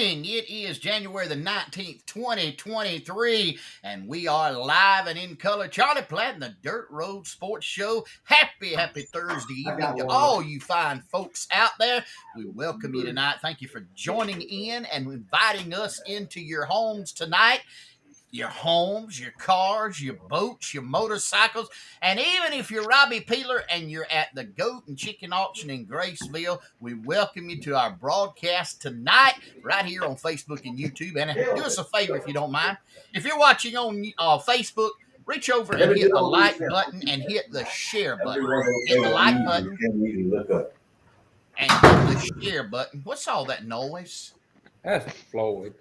morning. It is January the 19th, 2023, and we are live and in color. Charlie Platt and the Dirt Road Sports Show. Happy Thursday evening to all you fine folks out there. We welcome you tonight. Thank you for joining in and inviting us into your homes tonight. Your homes, your cars, your boats, your motorcycles, and even if you're Robbie Peeler and you're at the Goat and Chicken Auction in Graceville, we welcome you to our broadcast tonight right here on Facebook and YouTube. And do us a favor if you don't mind. If you're watching on Facebook, reach over and hit the like button and hit the share button. Hit the like button and hit the share button. What's all that noise? That's Floyd.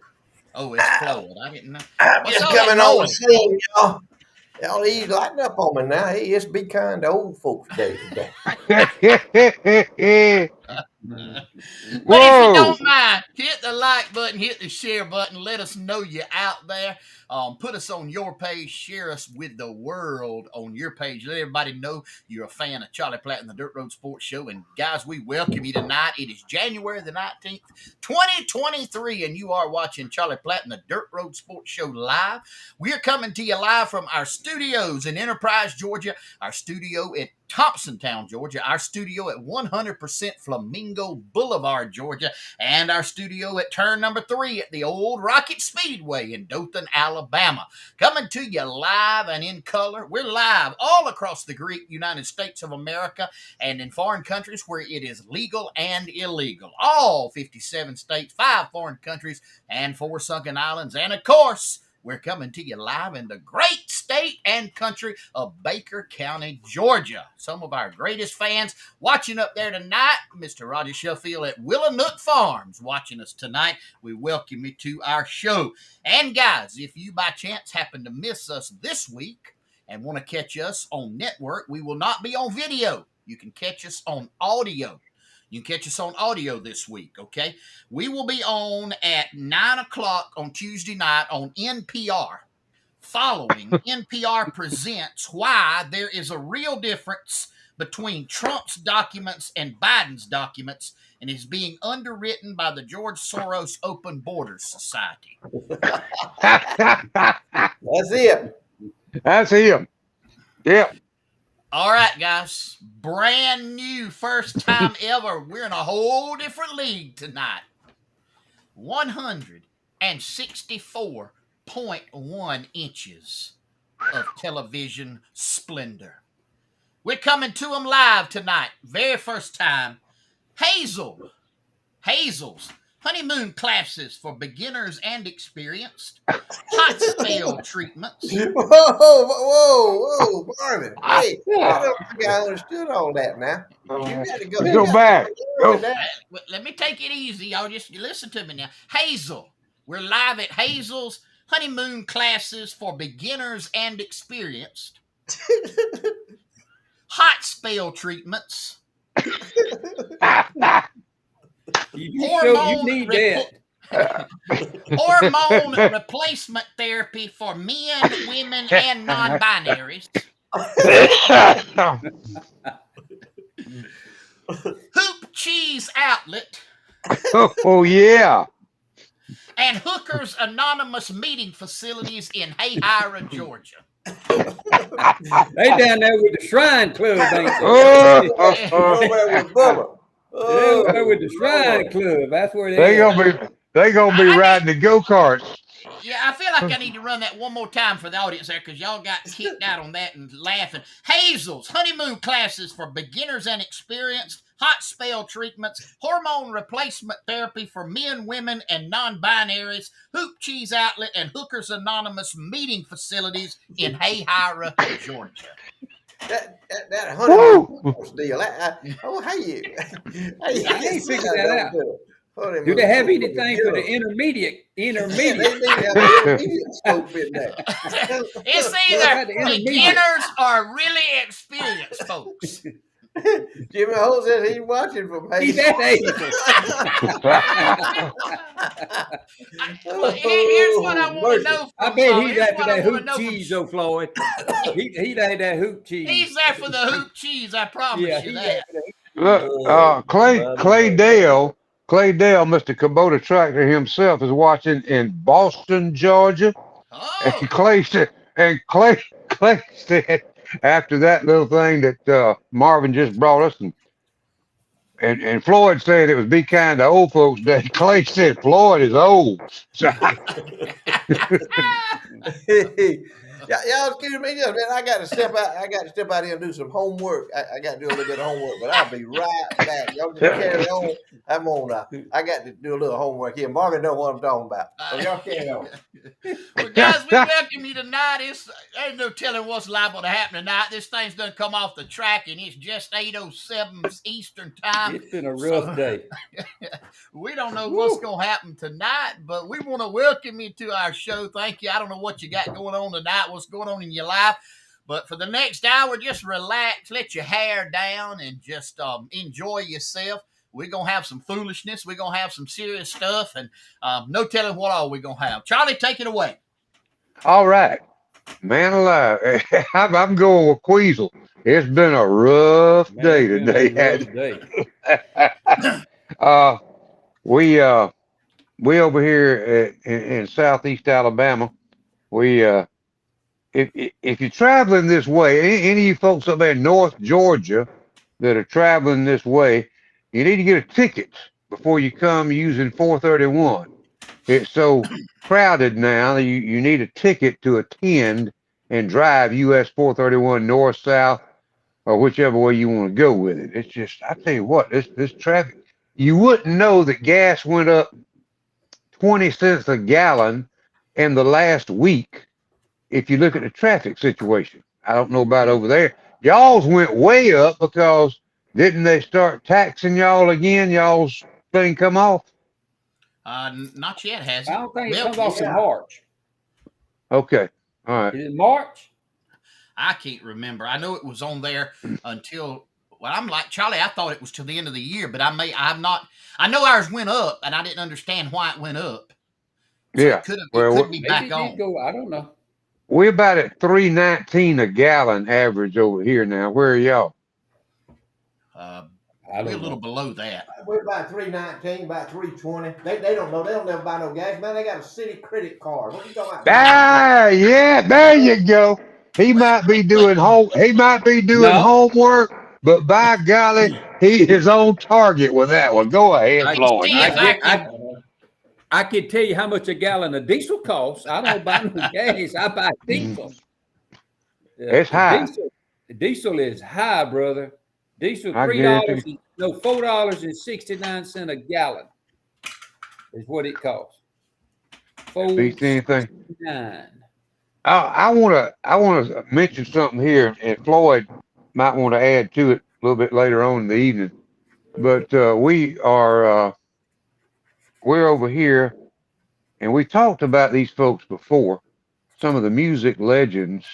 Oh, it's Floyd. I didn't know. I'm just coming on the scene, y'all. Y'all, he's lighting up on me now. He just be kind to old folks today. But if you don't mind, hit the like button, hit the share button. Let us know you're out there. Put us on your page. Share us with the world on your page. Let everybody know you're a fan of Charlie Platt and the Dirt Road Sports Show. And guys, we welcome you tonight. It is January the 19th, 2023, and you are watching Charlie Platt and the Dirt Road Sports Show live. We are coming to you live from our studios in Enterprise, Georgia, our studio at Thompsontown, Georgia, our studio at 100% Flamingo Boulevard, Georgia, and our studio at turn number 3 at the Old Rocket Speedway in Dothan, Alabama. Coming to you live and in color. We're live all across the great United States of America and in foreign countries where it is legal and illegal. All 57 states, 5 foreign countries, and 4 sunken islands. And of course, we're coming to you live in the great state and country of Baker County, Georgia. Some of our greatest fans watching up there tonight. Mr. Roger Sheffield at Willanook Farms watching us tonight. We welcome you to our show. And guys, if you by chance happen to miss us this week and want to catch us on network, we will not be on video. You can catch us on audio. You can catch us on audio this week, okay? We will be on at 9 o'clock on Tuesday night on NPR. Following NPR presents why there is a real difference between Trump's documents and Biden's documents and is being underwritten by the George Soros Open Borders Society. That's it. That's him. Yeah. All right, guys. Brand new, first time ever. We're in a whole different league tonight. 164.1 inches of television splendor. We're coming to them live tonight. Very first time. Hazel's honeymoon classes for beginners and experienced. Hot spell treatments. Whoa, Marvin. Hey, I don't think I understood all that now. You got to go back. Let me take it easy. Y'all just listen to me now. Hazel. We're live at Hazel's honeymoon classes for beginners and experienced. Hot spell treatments. You need that. Hormone replacement therapy for men, women, and non-binaries. Hoop cheese outlet. Oh, yeah. And Hookers Anonymous meeting facilities in Hayhira, Georgia. They down there with the Shrine Club, ain't they? They're with the Shrine Club. That's where they gonna be riding the go-karts. Yeah, I feel like I need to run that one more time for the audience there because y'all got kicked out on that and laughing. Hazel's honeymoon classes for beginners and experienced. Hot spell treatments, hormone replacement therapy for men, women, and non-binaries, Hoop Cheese Outlet, and Hookers Anonymous meeting facilities in Hayhira, Georgia. That honeymoon deal. How you? I ain't figured that out. Do they have anything for the intermediate? They need to have an intermediate scope in there. It's either beginners or really experienced folks. Jimmy Ho says he's watching from Hazel. He's at Hazel. Here's what I want to know. I bet he's after that hoop cheese, though, Floyd. He's after that hoop cheese. He's there for the hoop cheese, I promise you that. Look, Clay Clay Dale, Mr. Kubota Tractor himself, is watching in Boston, Georgia. And Oh, Clay said after that little thing that Marvin just brought us, and Floyd said it was Be Kind to Old Folks Day. Clay said Floyd is old. So, Y'all excuse me just a minute. I got to step out. I got to step out here and do some homework. I got to do a little bit of homework, but I'll be right back. Y'all just carry on. I'm on. I got to do a little homework here. Marvin know what I'm talking about. So y'all carry on. well, guys, we welcome you tonight. Ain't no telling what's liable to happen tonight. This thing's done come off the track, and it's just 8:07 Eastern time. It's been a rough day. We don't know what's going to happen tonight, but we want to welcome you to our show. Thank you. I don't know what you got going on tonight, what's going on in your life, but for the next hour, just relax, let your hair down, and just enjoy yourself. We're going to have some foolishness. We're going to have some serious stuff, and no telling what all we're going to have. Charlie, take it away. all right, man alive. I'm going with Queasel. It's been a rough day today. uh, we over here in Southeast Alabama. We if you're traveling this way, any of you folks up there in North Georgia that are traveling this way, you need to get a ticket before you come using 431. It's so crowded now. You need a ticket to attend and drive US 431 north, south, or whichever way you want to go with it. It's just, I tell you what, this traffic, you wouldn't know that gas went up 20 cents a gallon in the last week if you look at the traffic situation. I don't know about over there. Y'all's went way up because didn't they start taxing y'all again? Y'all's thing come off? Not yet, has it? I don't think it comes off in March. Okay. All right. Is it March? I can't remember. I know it was on there until, well, I'm like Charlie, I thought it was till the end of the year, but I'm not. I know ours went up, and I didn't understand why it went up. So Yeah. it could be back on. I don't know. We're about at $3.19 a gallon average over here now. Where are y'all? We're a little below that. We're about 319, about 320. They don't know. They don't never buy no gas, man. They got a city credit card. What are you talking about? Yeah, there you go. He might be doing homework, but by golly, he is on target with that one. Go ahead, Floyd. I can tell you how much a gallon of diesel costs. I don't buy no gas. I buy diesel. It's high. Diesel is high, brother. Diesel $3. No, $4.69 a gallon is what it costs. $4.69. I want to mention something here, and Floyd might want to add to it a little bit later on in the evening. But we're over here, and we talked about these folks before. Some of the music legends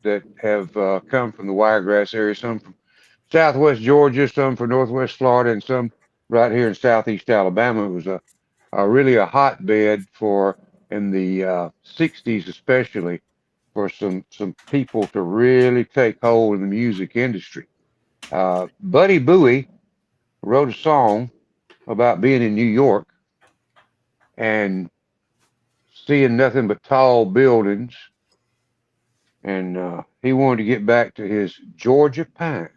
that have come from the Wiregrass area, some from Southwest Georgia, some from Northwest Florida, and some right here in Southeast Alabama. It was really a hotbed for in the 60s, especially for some people to really take hold in the music industry. Buddy Bowie wrote a song about being in New York and seeing nothing but tall buildings, and he wanted to get back to his Georgia pines.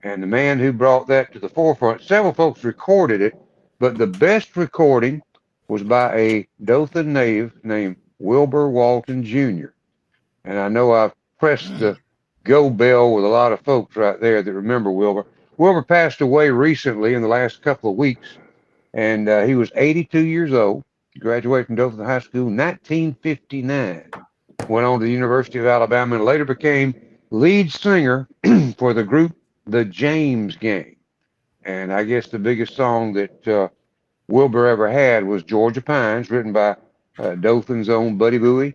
And the man who brought that to the forefront, several folks recorded it, but the best recording was by a Dothan native named Wilbur Walton Jr. And I know I've pressed the go bell with a lot of folks right there that remember Wilbur. Wilbur passed away recently in the last couple of weeks, and he was 82 years old. He graduated from Dothan High School in 1959. Went on to the University of Alabama and later became lead singer for the group The James Gang. And I guess the biggest song that Wilbur ever had was Georgia Pines, written by Dothan's own Buddy Bowie.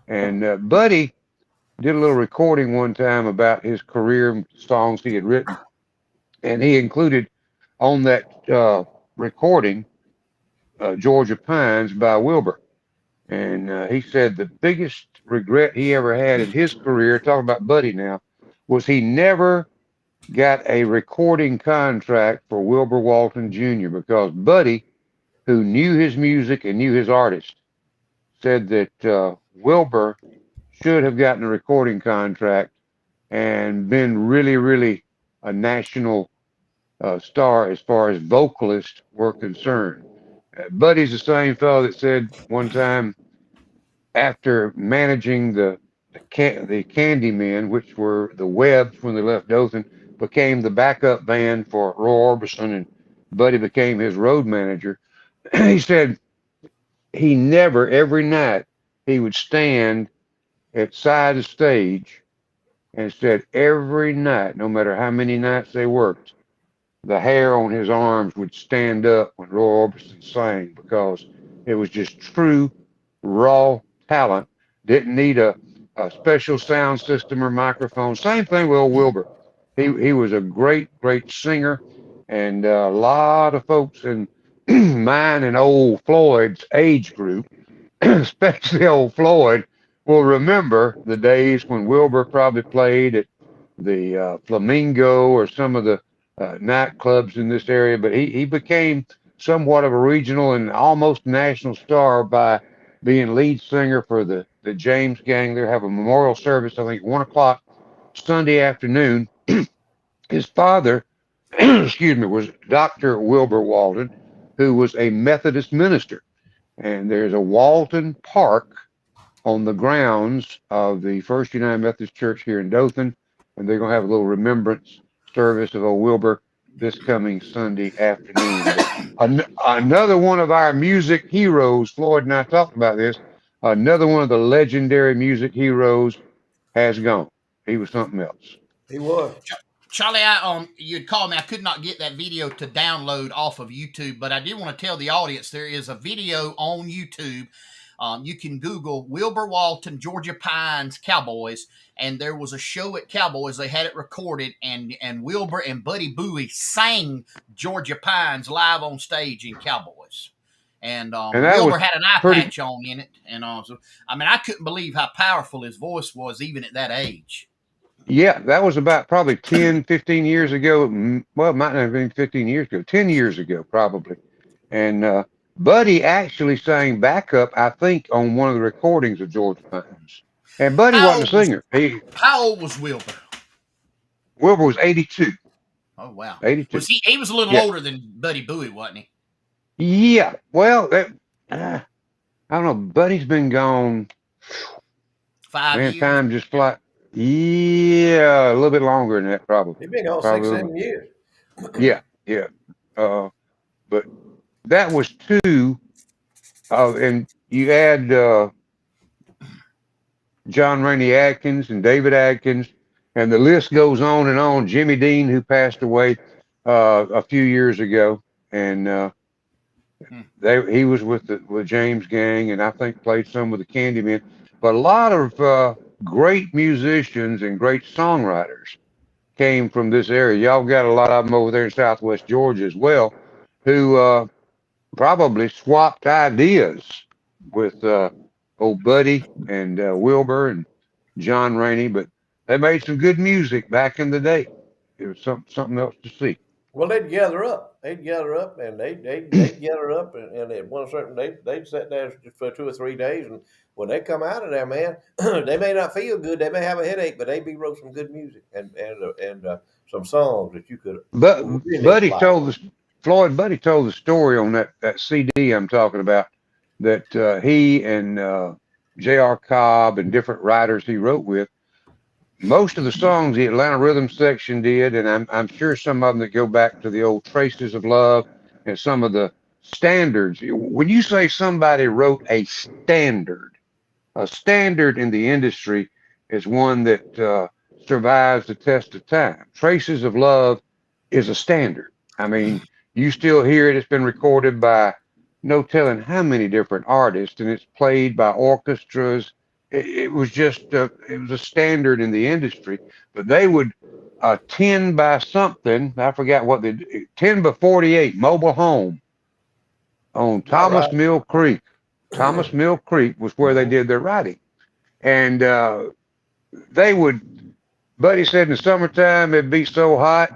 And Buddy did a little recording one time about his career, songs he had written. And he included on that recording Georgia Pines by Wilbur. And he said the biggest regret he ever had in his career, talking about Buddy now, was he never got a recording contract for Wilbur Walton Jr. because Buddy, who knew his music and knew his artist, said that Wilbur should have gotten a recording contract and been really, really a national star as far as vocalists were concerned. Buddy's the same fellow that said one time after managing the Candymen, which were the Webbs when they left Dothan, became the backup band for Roy Orbison, and Buddy became his road manager. He said he never, every night, he would stand at side of stage and said every night, no matter how many nights they worked, the hair on his arms would stand up when Roy Orbison sang because it was just true, raw talent. Didn't need a special sound system or microphone. Same thing with old Wilbur. He was a great, great singer, and a lot of folks in mine and old Floyd's age group, especially old Floyd, will remember the days when Wilbur probably played at the Flamingo or some of the nightclubs in this area, but he became somewhat of a regional and almost national star by being lead singer for the James Gang. They have a memorial service, I think, 1 o'clock Sunday afternoon. His father, excuse me, was Dr. Wilbur Walton, who was a Methodist minister. And there's a Walton Park on the grounds of the First United Methodist Church here in Dothan, and they're going to have a little remembrance service of old Wilbur this coming Sunday afternoon. Another one of our music heroes, Floyd and I talked about this, another one of the legendary music heroes has gone. He was something else. He was. Charlie, you'd called me. I could not get that video to download off of YouTube, but I did want to tell the audience there is a video on YouTube. You can Google Wilbur Walton, Georgia Pines Cowboys, and there was a show at Cowboys. They had it recorded, and Wilbur and Buddy Bowie sang Georgia Pines live on stage in Cowboys. And Wilbur had an eye patch on in it, and so I mean, I couldn't believe how powerful his voice was even at that age. Yeah, that was about probably 10, 15 years ago. Well, it might not have been 15 years ago, 10 years ago, probably. And Buddy actually sang backup, I think, on one of the recordings of Georgia Pines. And Buddy wasn't a singer. How old was Wilbur? Wilbur was 82. Oh, wow. 82. He was a little older than Buddy Bowie, wasn't he? Yeah. Well, I don't know. Buddy's been gone. 5 years. Time just flies. Yeah, a little bit longer than that, probably. He's been gone 6, 7 years. Yeah. But that was two. And you add John Rainey Adkins and David Adkins, and the list goes on and on. Jimmy Dean, who passed away a few years ago, and he was with James Gang, and I think played some with the Candymen. But a lot of great musicians and great songwriters came from this area. Y'all got a lot of them over there in Southwest Georgia as well, who probably swapped ideas with old Buddy and Wilbur and John Rainey, but they made some good music back in the day. It was something else to see. Well, they'd gather up, and they'd gather up, and at one certain they'd sit there for 2 or 3 days, and when they come out of there, man, they may not feel good, they may have a headache, but they wrote some good music and some songs that you could. But really Buddy like. Buddy told the story on that CD I'm talking about, that he and J.R. Cobb and different writers he wrote with, most of the songs the Atlanta Rhythm Section did, and I'm sure some of them that go back to the old Traces of Love and some of the standards. When you say somebody wrote a standard in the industry is one that survives the test of time. Traces of Love is a standard. I mean, you still hear it. It's been recorded by no telling how many different artists, and it's played by orchestras. It was just it was a standard in the industry. But they would 10 by something. I forgot what they 10 by 48 mobile home on Thomas Mill Creek. Thomas Mill Creek was where they did their writing, and they would Buddy said in the summertime it'd be so hot.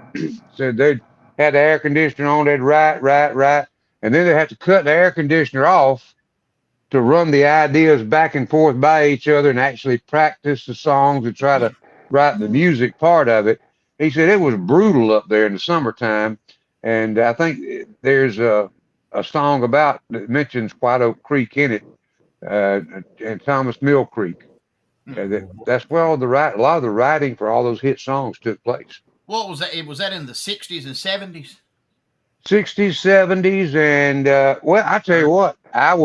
Said they'd had the air conditioner on, they'd write, and then they'd have to cut the air conditioner off to run the ideas back and forth by each other and actually practice the songs and try to write the music part of it. He said it was brutal up there in the summertime, and I think there's a song about that mentions White Oak Creek in it, and Thomas Mill Creek. That's where a lot of the writing for all those hit songs took place. What was that? Was that in the 60s and 70s? 60s, 70s, and well, I tell you what, I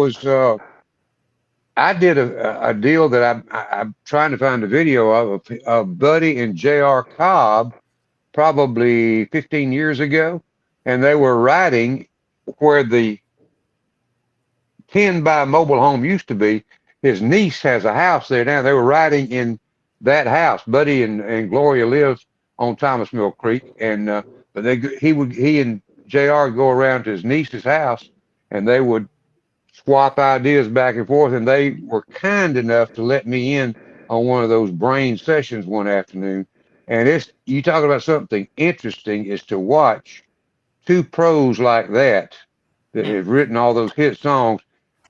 did a deal that I'm trying to find a video of Buddy and J.R. Cobb probably 15 years ago, and they were writing where the 10 by mobile home used to be. His niece has a house there now. They were writing in that house. Buddy and Gloria lives on Thomas Mill Creek, and but he and Jr. go around to his niece's house, and they would swap ideas back and forth. And they were kind enough to let me in on one of those brain sessions one afternoon. And you talk about something interesting is to watch two pros like that have written all those hit songs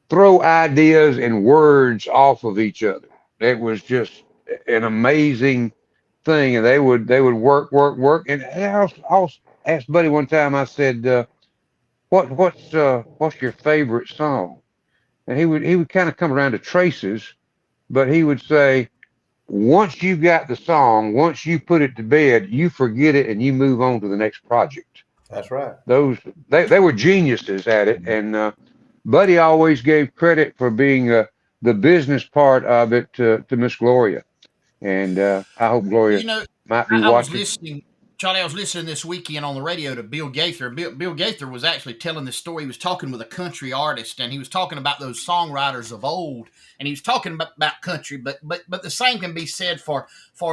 throw ideas and words off of each other. It was just an amazing thing, and they would work. And I also asked Buddy one time. I said, what's your favorite song?" And he would kind of come around to Traces, but he would say, once you got the song, once you put it to bed, you forget it and you move on to the next project. That's right. They were geniuses at it, and Buddy always gave credit for being the business part of it to Miss Gloria, and I hope Gloria might be I was watching. listening, Charlie. I was listening this weekend on the radio to Bill Gaither. Bill Gaither was actually telling this story. He was talking with a country artist, and he was talking about those songwriters of old, and he was talking about country, but the same can be said for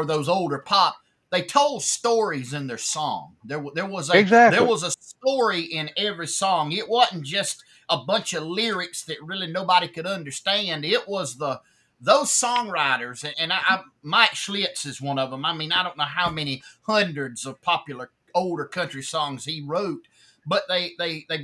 those older pop. They told stories in their song. There was a story in every song. It wasn't just a bunch of lyrics that really nobody could understand. It was those songwriters, and Mike Schlitz is one of them. I mean, I don't know how many hundreds of popular older country songs he wrote, but they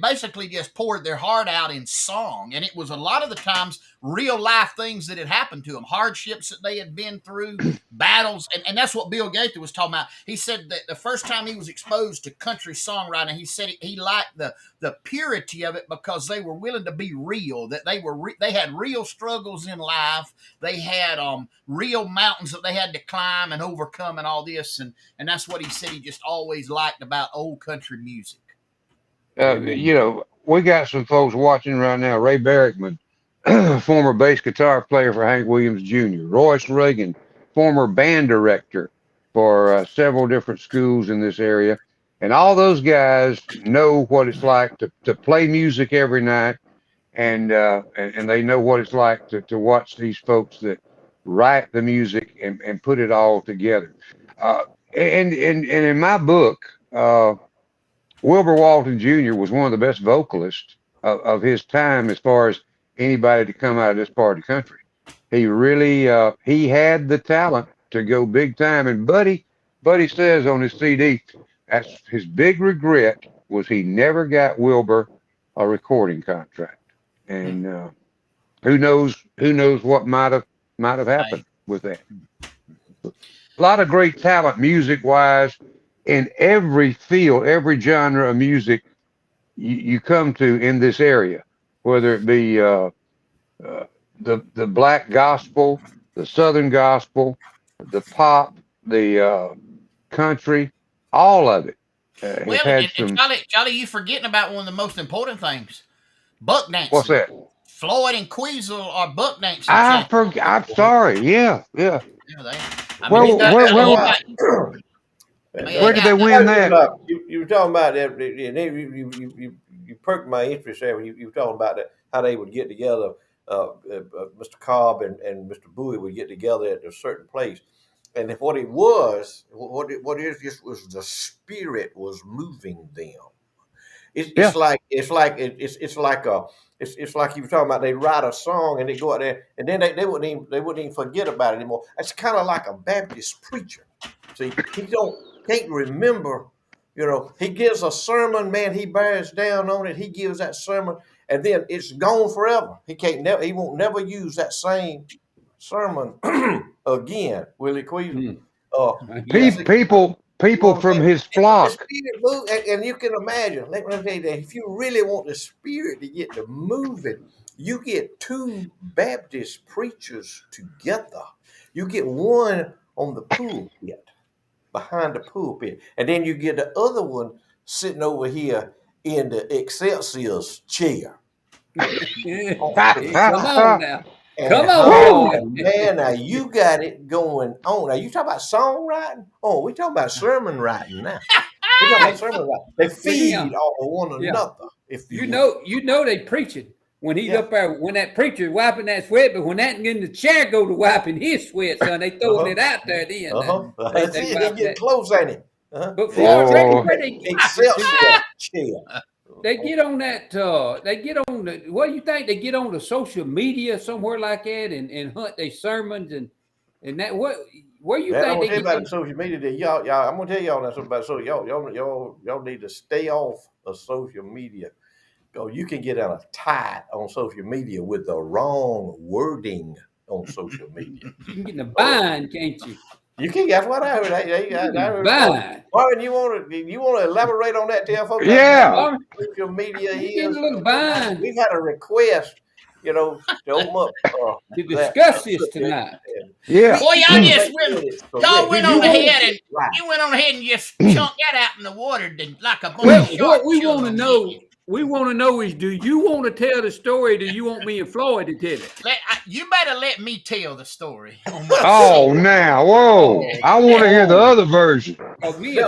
basically just poured their heart out in song, and it was a lot of the times real life things that had happened to them, hardships that they had been through, battles, and that's what Bill Gaither was talking about. He said that the first time he was exposed to country songwriting, he said he liked the purity of it because they were willing to be real, that they had real struggles in life, they had real mountains that they had to climb and overcome and all this, and that's what he said he just always liked about old country music. We got some folks watching right now. Ray Barrickman, former bass guitar player for Hank Williams Jr. Royce Reagan, former band director for several different schools in this area. And all those guys know what it's like to play music every night, and they know what it's like to watch these folks that write the music and put it all together. And in my book, Wilbur Walton Jr. was one of the best vocalists of his time as far as anybody to come out of this part of the country. He really he had the talent to go big time. And Buddy says on his CD, that's his big regret was he never got Wilbur a recording contract. And who knows what might have happened with that. A lot of great talent music wise in every field, every genre of music you come to in this area, whether it be the black gospel, the southern gospel, the pop, the country, all of it. Well, and Charlie, you forgetting about one of the most important things: buck dancing. What's that? Floyd and Queasel are buck dancing. I'm sorry. Yeah. Where did they win that? You were talking about that. You perked my interest there when you were talking about that, how they would get together. Mr. Cobb and Mr. Bowie would get together at a certain place, and if what it was just was the spirit was moving them. It's like you were talking about. They write a song and they go out there, and then they wouldn't even forget about it anymore. It's kind of like a Baptist preacher. See, he can't remember. You know, he gives a sermon, man. He bears down on it. He gives that sermon, and then it's gone forever. He won't never use that same sermon again. Will he, Queasel? Yeah. People from his The flock. spirit move, and you can imagine. Let me tell you that if you really want the spirit to get to moving, you get two Baptist preachers together. You get one on the pulpit, behind the pulpit, and then you get the other one sitting over here in the Excelsior's chair. Come on now. And Come on, oh, boy. man, now you got it going on. Now you talk about songwriting. Oh, we talking about sermon writing now. We talking about sermon writing. They feed off of one another. If you know they preaching when he's up there, when that preacher's wiping that sweat, but when that in the chair go to wiping his sweat, son, they throwing it out there then. They get close, ain't it? But Florida, where they Excelsior chair. They get on that. They get on the. What do you think? They get on the social media somewhere like that and hunt their sermons and that. Where you think I'm they gonna tell you get about social media. That y'all. I'm gonna tell y'all something about social. Y'all need to stay off of social media. Go. You can get in a tie on social media with the wrong wording on social media. You can get in a bind, can't you? You can. That's what I heard. I heard. Marvin, you want to elaborate on that? Tell folks. Yeah. Social media is. We've had a request, to open up to discuss this tonight. Yeah. Boy, y'all went on ahead and you went on ahead and just chunked that out in the water like a bunch of what we want to know. We want to know is, do you want to tell the story? Or do you want me and Floyd to tell it? You better let me tell the story. Oh, now, whoa! I want to hear the other version. We'll see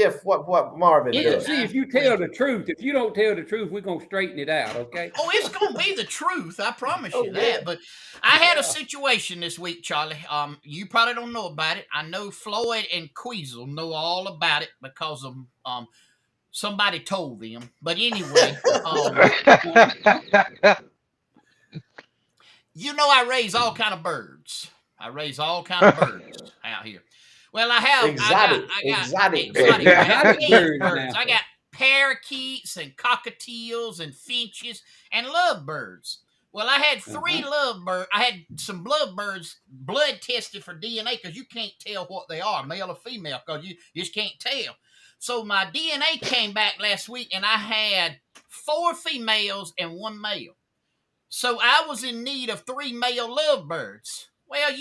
if what Marvin does. See if you tell the truth. If you don't tell the truth, we're gonna straighten it out. Okay? Oh, it's gonna be the truth. I promise you that. But I had a situation this week, Charlie. You probably don't know about it. I know Floyd and Queasel know all about it because of somebody told them. But anyway, I raise all kind of birds. I raise all kind of birds out here. Well, I have exotic birds. I got parakeets and cockatiels and finches and lovebirds. Well, I had three lovebirds. I had some lovebirds blood tested for DNA because you can't tell what they are, male or female, because you just can't tell. So my DNA came back last week, and I had 4 females and 1 male. So I was in need of 3 male lovebirds. Well,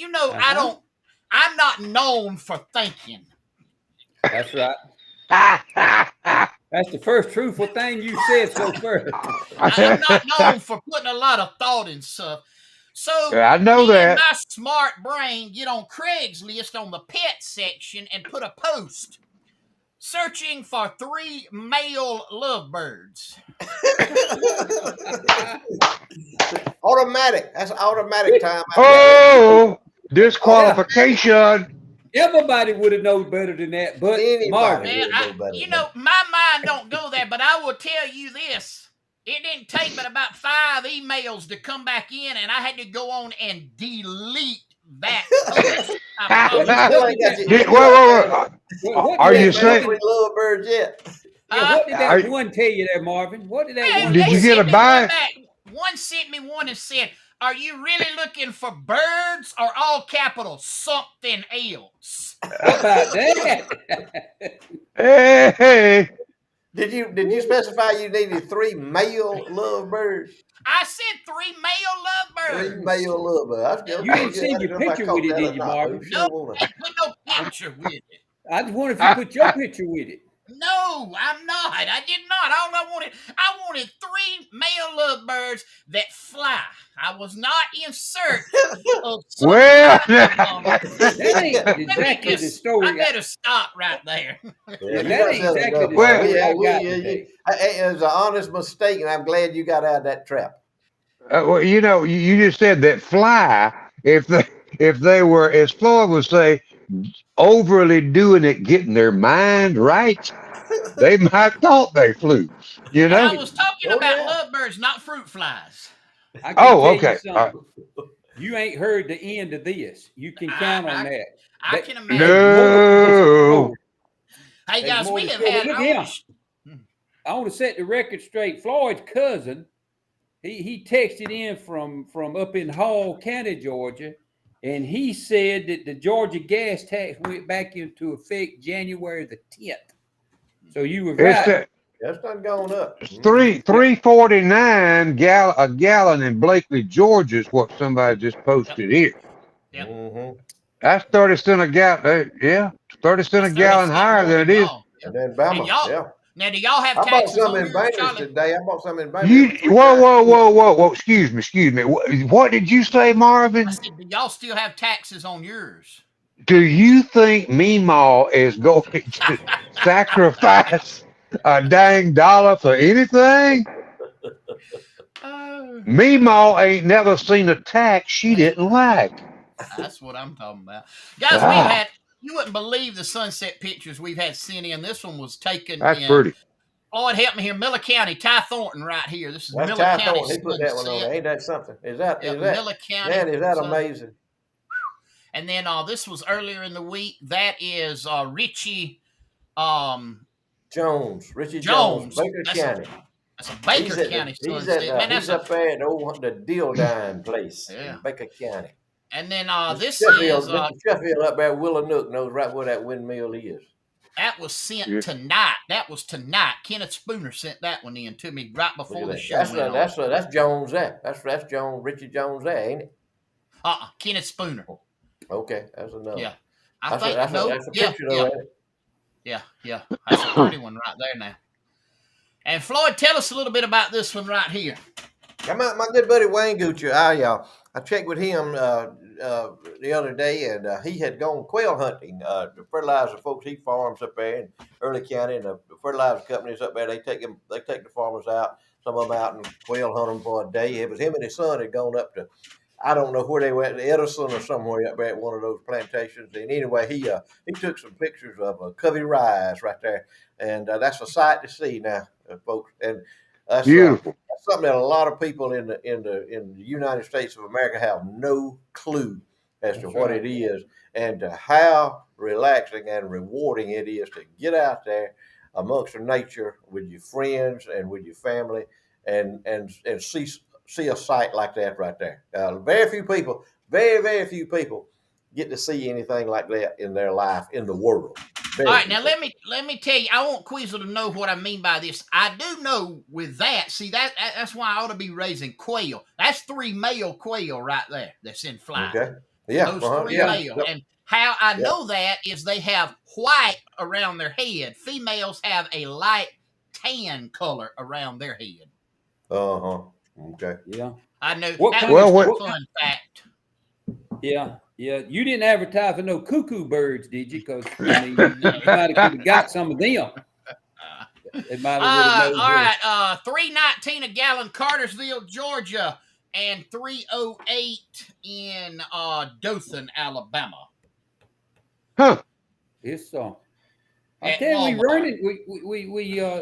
I'm not known for thinking. That's right. That's the first truthful thing you said so far. I'm not known for putting a lot of thought in stuff. So I know that. My smart brain get on Craigslist on the pet section and put a post searching for 3 male lovebirds. Automatic. That's automatic time. Oh, disqualification. Everybody would have known better than that, but Marvin. My mind don't go there, but I will tell you this. It didn't take but about 5 emails to come back in, and I had to go on and delete that post. Are you saying lovebirds yet? What did that one tell you there, Marvin? What did that one? Did you get a buy? One sent me one and said, "Are you really looking for birds or all capital something else?" How about that? Hey. Did you specify you needed 3 male lovebirds? I said 3 male lovebirds. 3 male lovebirds. You didn't send your picture with it, did you, Marvin? No, I put no picture with it. I just wonder if you put your picture with it. No, I'm not. I did not. All I wanted 3 male lovebirds that fly. I was not in search of that ain't exactly the story. I better stop right there. That ain't exactly the story. It was an honest mistake, and I'm glad you got out of that trap. Well, you just said that fly. If they were, as Floyd would say, overly doing it, getting their mind right, they might thought they flew. I was talking about lovebirds, not fruit flies. Okay. You ain't heard the end of this. You can count on that. I can imagine. There's more to this No. story. Hey There's guys, more we to have show. had. Look here. I want to set the record straight. Floyd's cousin, he texted in from up in Hall County, Georgia, and he said that the Georgia gas tax went back into effect January the 10th. So you were It's right. That's not going up. It's $3.49 a gallon in Blakely, Georgia is what somebody just posted here. Yep. Mm-hmm. That's 30 cents a gallon. Yeah, 30 cents a That's 30 gallon cents higher more than it is. y'all. Yep. And then Bama, And y'all, yeah. now do y'all have I bought taxes some on in yours, Bangors Charlie? today. I bought some in Bangors. You whoa! Excuse me. What did you say, I Marvin? said, do y'all still have taxes on yours? Do you think Meemaw is going to sacrifice a dang dollar for anything? Meemaw ain't never seen a tax she didn't like. That's what I'm talking about. Guys, we've Ah, had, you wouldn't believe the sunset pictures we've had sent in. This one was taken that's in, pretty. Lord help me here, Miller County, Ty Thornton right here. This is That's Miller Ty County Thornton. He put that one on there. sunset. Ain't that something? Yep, Miller County. Man, is that sun. amazing? And then this was earlier in the week. That is Richie Jones, Richie Jones. Baker County. That's a Baker County sunset. Man, He's up there at the Dildine place yeah. in Baker County. And then this Sheffield, is Mr. Sheffield up there, Willanook knows right where that windmill is. that was sent tonight. That was tonight. Kenneth Spooner sent that one in to me right before the show. That's Jones there. That's Jones, Richie Jones there, ain't it? Kenneth Spooner. Okay, that's enough. Yeah, That's a picture though. Yeah. That's a pretty one right there now. And Floyd, tell us a little bit about this one right here. My good buddy Wayne Gucci, I checked with him the other day, and he had gone quail hunting. The fertilizer folks, he farms up there in Early County, and the fertilizer companies up there, they take the farmers out, some of them out and quail hunt them for a day. It was him and his son had gone up to, I don't know where they went, Edison or somewhere up there at one of those plantations. And anyway, he took some pictures of Covey Rise right there, and that's a sight to see now, folks. And that's beautiful. That's something that a lot of people in the United States of America have no clue as to what it is, and how relaxing and rewarding it is to get out there amongst the nature with your friends and with your family, and see a sight like that right there. Very few people get to see anything like that in their life in the world. All right, now let me tell you. I want Queasel to know what I mean by this. I do know with that. See that's why I ought to be raising quail. That's 3 male quail right there. That's in flight. Okay. Yeah. Those 3 male. Yep. And how I know that is they have white around their head. Females have a light tan color around their head. Okay. Yeah. I know. What fun fact. Yeah. You didn't advertise for no cuckoo birds, did you? Because you might have got some of them. They might have all right. $3.19 a gallon, Cartersville, Georgia, and $3.08 in Dothan, Alabama. Huh? It's I tell you, we running. We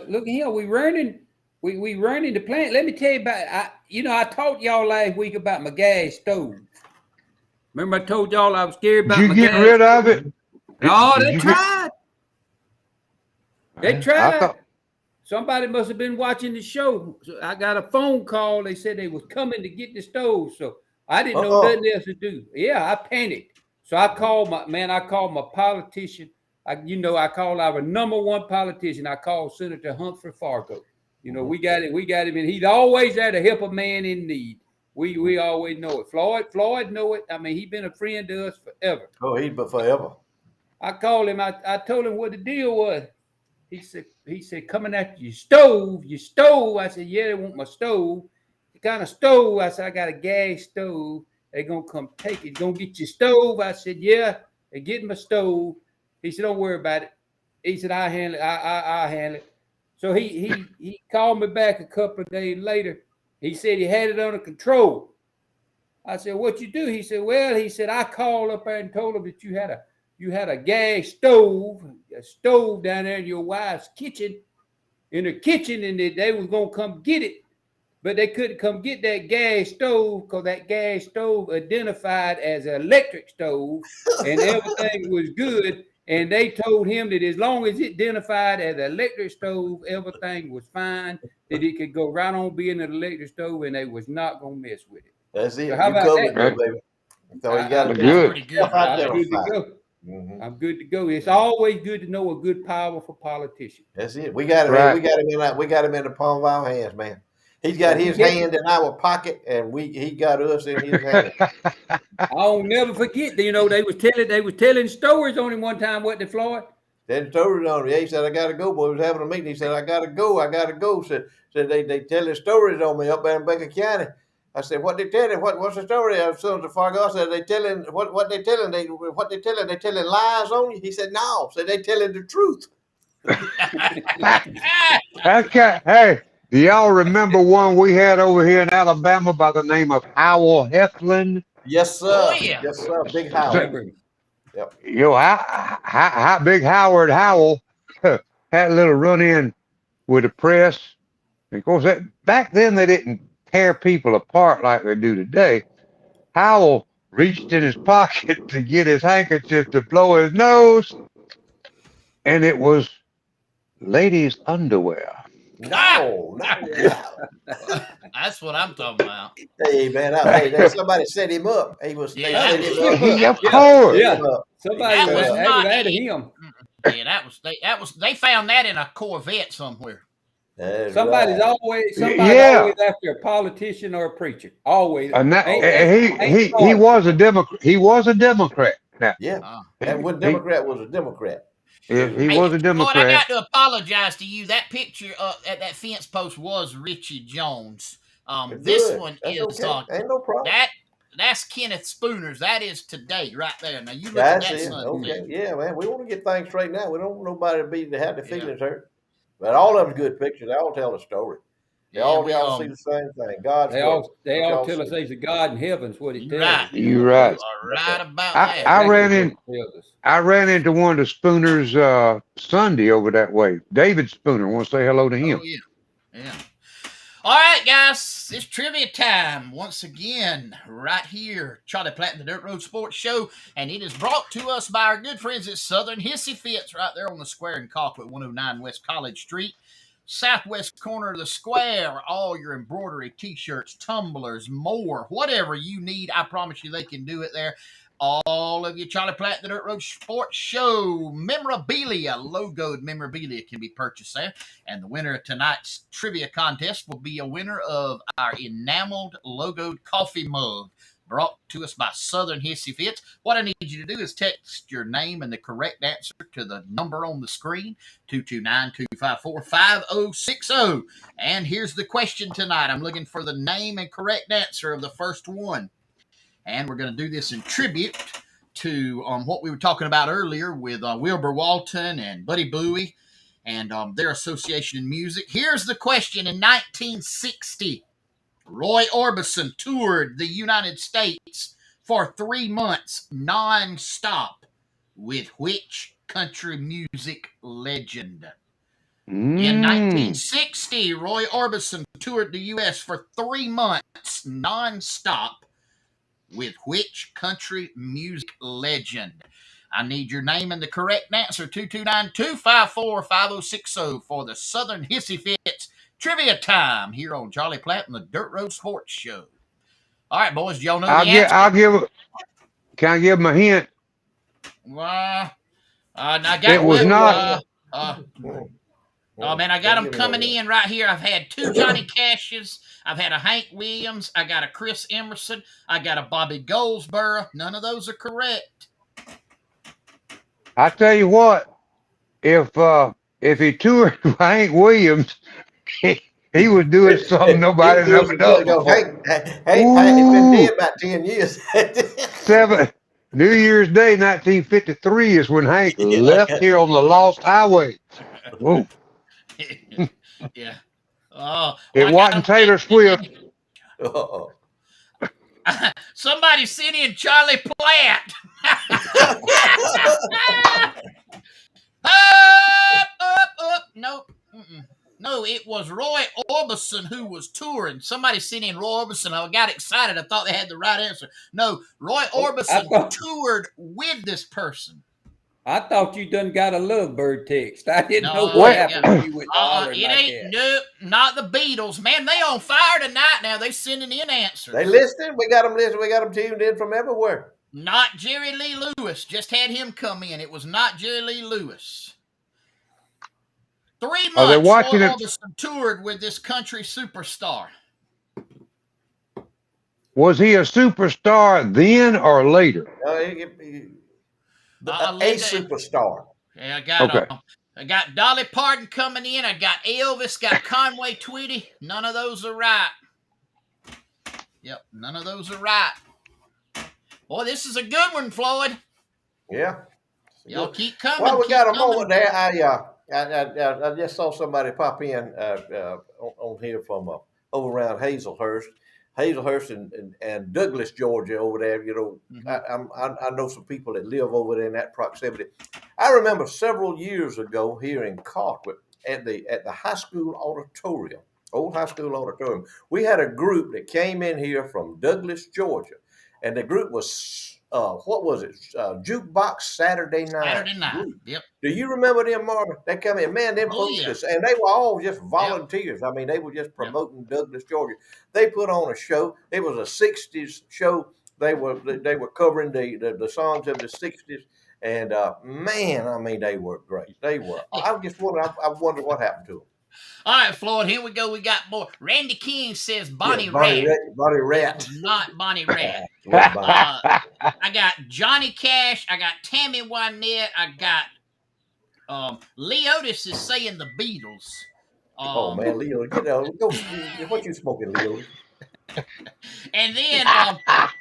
look here. We running. We running the plant. Let me tell you about. I talked y'all last week about my gas stove. Remember I told y'all I was scared about Did you get rid of it? No, they tried. They tried. thought... Somebody must have been watching the show. So I got a phone call. They said they was coming to get the stove. So I didn't know nothing else to do. Yeah, I panicked. So I called my politician. I called our number one politician. I called Senator Humphrey Fargo. We got him, and he's always there to help a man in need. We always know it. Floyd know it. I mean, he's been a friend to us forever. Oh, he's been forever. I called him. I told him what the deal was. He said, coming after your stove. I said, yeah, they want my stove. The kind of stove? I said, I got a gas stove. They're going to come take it. Going to get your stove? I said, yeah, they're getting my stove. He said, don't worry about it. He said, I'll handle it. I'll handle it. So he called me back a couple of days later. He said he had it under control. I said, what you do? He said, I called up there and told him that you had a gas stove, down there in your wife's kitchen, and they was going to come get it. but they couldn't come get that gas stove because that gas stove identified as an electric stove, and everything was good. And they told him that as long as it identified as an electric stove, everything was fine. That it could go right on being an electric stove, and they was not gonna mess with it. That's it. So how You about covered that? though, baby. So you got to I, be That's Good. pretty good, right I'm there. good to self-identified. go. Mhm. I'm good to go. It's always good to know a good, powerful politician. That's it. We got him. Right. We got him in. We got him in the palm of our hands, man. He's got We his get- hand in our pocket, and he got us in his hand. I'll never forget. They was telling stories on him one time. What, the Floyd? Then stories on him. Yeah, he said, "I gotta go." Boy, we was having a meeting. He said, "I gotta go. I gotta go." Said they telling stories on me up there in Baker County. I said, "What they telling? What's the story?" As soon as the Fargo, I said, "They telling what they telling? What they telling? They telling lies on you?" He said, "No." Said they telling the truth. Okay. Hey, do y'all remember one we had over here in Alabama by the name of Howell Heflin? Yes, sir. Oh, yeah. Yes, sir. Big I house. remember him. Big Howard Howell had a little run in with the press. Of course, back then they didn't tear people apart like they do today. Howell reached in his pocket to get his handkerchief to blow his nose, and it was ladies' underwear. No. That's what I'm talking about. Hey man, somebody set him up. He was. They Yeah, set him up. Of course. Set Yeah. him up. Somebody That was was not out of it. him. Yeah, they found that in a Corvette somewhere. That's Somebody's right. always Yeah. after a politician or a preacher. Always. And that, Ain't he was a Democrat. He was a Democrat. Now, Yeah. Uh, And when Democrat was a Democrat. he Hey, was a Floyd, I Democrat. got to apologize to you. That picture at that fence post was Richie Jones. This Good. one That's is okay. Ain't no problem. that's Kenneth Spooner's. That is today right there. Now you look That's at that it. son. Okay. Yeah, man. We want to get things straight now. We don't want nobody to have their feelings hurt. But all of them's good pictures. They all tell a story. They all see the same thing. God's They work. all tell us there's a God in heaven's what he tells Right. us. You're You right. are right about I that. ran Exactly in. what he tells us. I ran into one of the Spooners Sunday over that way. David Spooner. Want to say hello to him? Oh yeah. Yeah. All right, guys, it's trivia time once again, right here. Charlie Platt and the Dirt Road Sports Show, and it is brought to us by our good friends at Southern Hissy Fits, right there on the square in Colquitt, 109 West College Street, southwest corner of the square. All your embroidery, t-shirts, tumblers, more, whatever you need, I promise you they can do it there. All of your Charlie Platt, the Dirt Road Sports Show memorabilia, logoed memorabilia can be purchased there. And the winner of tonight's trivia contest will be a winner of our enameled logoed coffee mug brought to us by Southern Hissy Fits. What I need you to do is text your name and the correct answer to the number on the screen, 229-254-5060. And here's the question tonight. I'm looking for the name and correct answer of the first one. And we're going to do this in tribute to what we were talking about earlier with Wilbur Walton and Buddy Bowie and their association in music. Here's the question. In 1960, Roy Orbison toured the United States for 3 months non-stop with which country music legend? In 1960, Roy Orbison toured the U.S. for 3 months non-stop with which country music legend? I need your name and the correct answer, 229-254-5060 for the Southern Hissy Fits trivia time here on Charlie Platt and the Dirt Road Sports Show. All right, boys, do y'all know the answer? Can I give him a hint? It was not. Oh man, I got them coming in right here. I've had 2 Johnny Cashes. I've had a Hank Williams. I got a Chris Emerson. I got a Bobby Goldsboro. None of those are correct. I tell you what, if he toured with Hank Williams, he was doing something nobody's ever done before. Hank been dead about 10 years. New Year's Day, 1953 is when Hank left here on the Lost Highway. Whoa. Yeah. Oh, It wasn't Taylor Swift. Somebody sent in Charlie Platt. Up. Nope. No, it was Roy Orbison who was touring. Somebody sent in Roy Orbison. I got excited. I thought they had the right answer. No, Roy Orbison toured with this person. I thought you done got a lovebird text. I didn't know No, what yeah. happened when you went hollering It like ain't, that. no, not the Beatles. Man, they on fire tonight now. They sending in answers. They listening. We got them listening. We got them tuned in from everywhere. Not Jerry Lee Lewis. Just had him come in. It was not Jerry Lee Lewis. 3 months, Are they watching Roy it? Orbison toured with this country superstar. Was he a superstar then or later? A superstar. Yeah, I got Okay. Dolly Parton coming in. I got Elvis, got Conway Twitty. None of those are right. Yep, none of those are right. Boy, this is a good one, Floyd. Yeah. Y'all keep coming. Well, we keep got a coming. moment there. I just saw somebody pop in on here from over around Hazelhurst and Douglas, Georgia, over there. You know, I know some people that live over there in that proximity. I remember several years ago here in Colquitt at the high school auditorium, old high school auditorium. We had a group that came in here from Douglas, Georgia, and the group was what was it? Jukebox Saturday Night. Saturday night. Group. Yep. Do you remember them, Marvin? They come in, man. Them folks, Yeah. and they were all just volunteers. I mean, they were just promoting Douglas, Georgia. They put on a show. It was a '60s show. They were covering the songs of the '60s, and man, I mean, they were great. They were. I just wonder. I wonder what happened to them. All right, Floyd, here we go. We got more. Randy King says Bonnie Raitt. Bonnie Raitt. Not Bonnie Raitt. Bonnie. I got Johnny Cash. I got Tammy Wynette. I got Lee Otis is saying the Beatles. Oh man, Leo, get out. Go. What you smoking, Leo? And then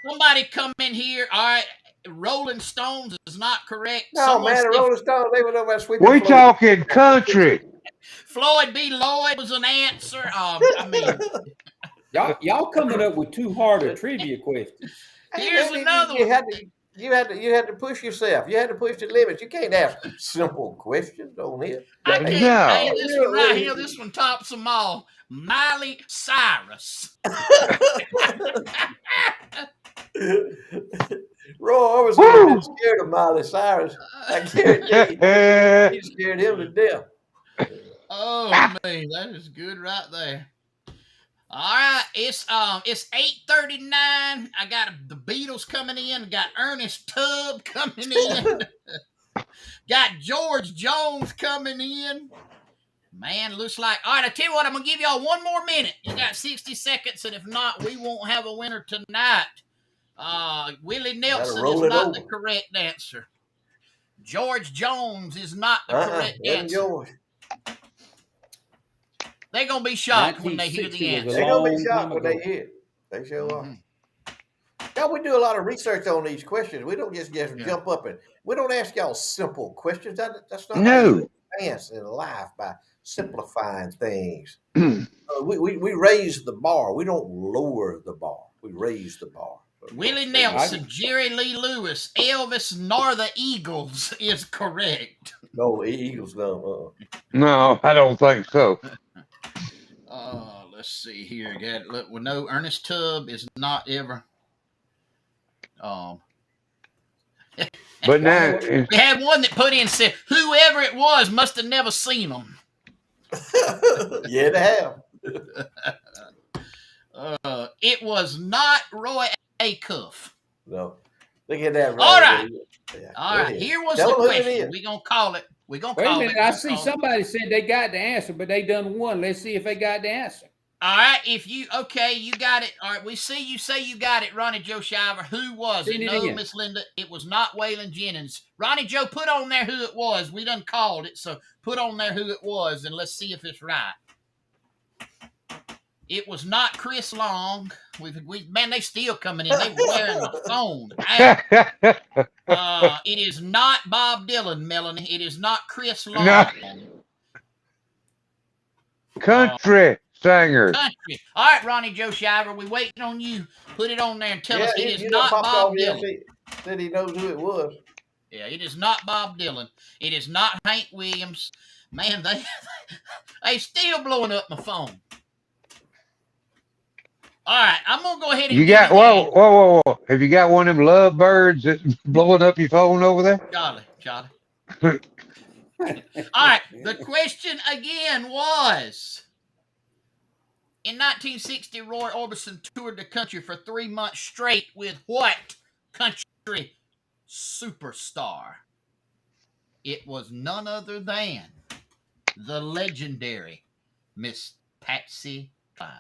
somebody come in here. All right, Rolling Stones is not correct. No, Someone man, the said, Rolling Stones, they were over there sweeping. We talking country. Floyd B. Lloyd was an answer. I mean, y'all coming up with too hard a trivia questions. Here's another you one. You had to push yourself. You had to push the limits. You can't ask simple questions on here. I can't. No. Hey, this one right here. This one tops them all. Miley Cyrus. Roy, I was a bit scared of Miley Cyrus. I guarantee he scared him to death. Oh man, that is good right there. All right, it's 8:39. I got the Beatles coming in. Got Ernest Tubb coming in. Got George Jones coming in. Man, looks like. All right, I tell you what, I'm gonna give y'all one more minute. You got 60 seconds, and if not, we won't have a winner tonight. Willie Nelson is not the correct answer. George Jones is not the correct answer. George. They're going to be shocked when they hear the answer. They're going to be shocked when they hear it. They sure are. Yeah, we do a lot of research on these questions. We don't just jump up and we don't ask y'all simple questions. That's not how you advance in life, by simplifying things. We raise the bar. We don't lower the bar. We raise the bar. Willie Nelson, Jerry Lee Lewis, Elvis, nor the Eagles is correct. No, Eagles, no. No, I don't think so. Let's see here. Look, we know Ernest Tubb is not ever. But now we had one that put in said whoever it was must have never seen them. Yeah, they have. It was not Roy Acuff. No, look at that. Right. All right, yeah, all right. Here was the question. We're gonna call it. We're gonna call it. Wait a minute. I see somebody said they got the answer, but they done one. Let's see if they got the answer. All right, you got it. All right, we see you say you got it, Ronnie Joe Shiver. Who was it? No, Miss Linda, it was not Waylon Jennings. Ronnie Joe, put on there who it was. We done called it, so put on there who it was, and let's see if it's right. It was not Chris Long. Man, they still coming in. They wearing the phone. It is not Bob Dylan, Melanie. It is not Chris Long. No. Country singer. Country. All right, Ronnie Joe Shiver, we waiting on you. Put it on there and tell us it is not Bob Dylan. Said he knows who it was. Yeah, it is not Bob Dylan. It is not Hank Williams. Man, they still blowing up my phone. All right, I'm gonna go ahead and You give got you the answer. whoa. Have you got one of them lovebirds that's blowing up your phone over there? Charlie. All right, the question again was: in 1960, Roy Orbison toured the country for 3 months straight with what country superstar? It was none other than the legendary Miss Patsy Cline.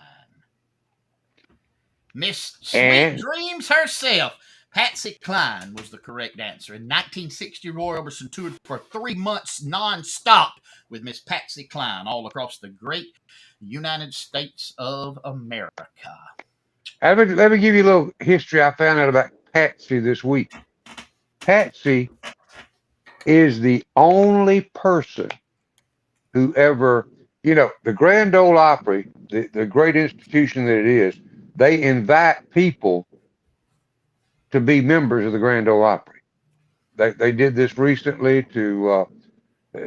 Miss Sweet And Dreams herself. Patsy Cline was the correct answer. In 1960, Roy Orbison toured for 3 months non-stop with Miss Patsy Cline all across the great United States of America. let me give you a little history I found out about Patsy this week. Patsy is the only person who ever, the Grand Ole Opry, the great institution that it is, they invite people to be members of the Grand Ole Opry. They did this recently to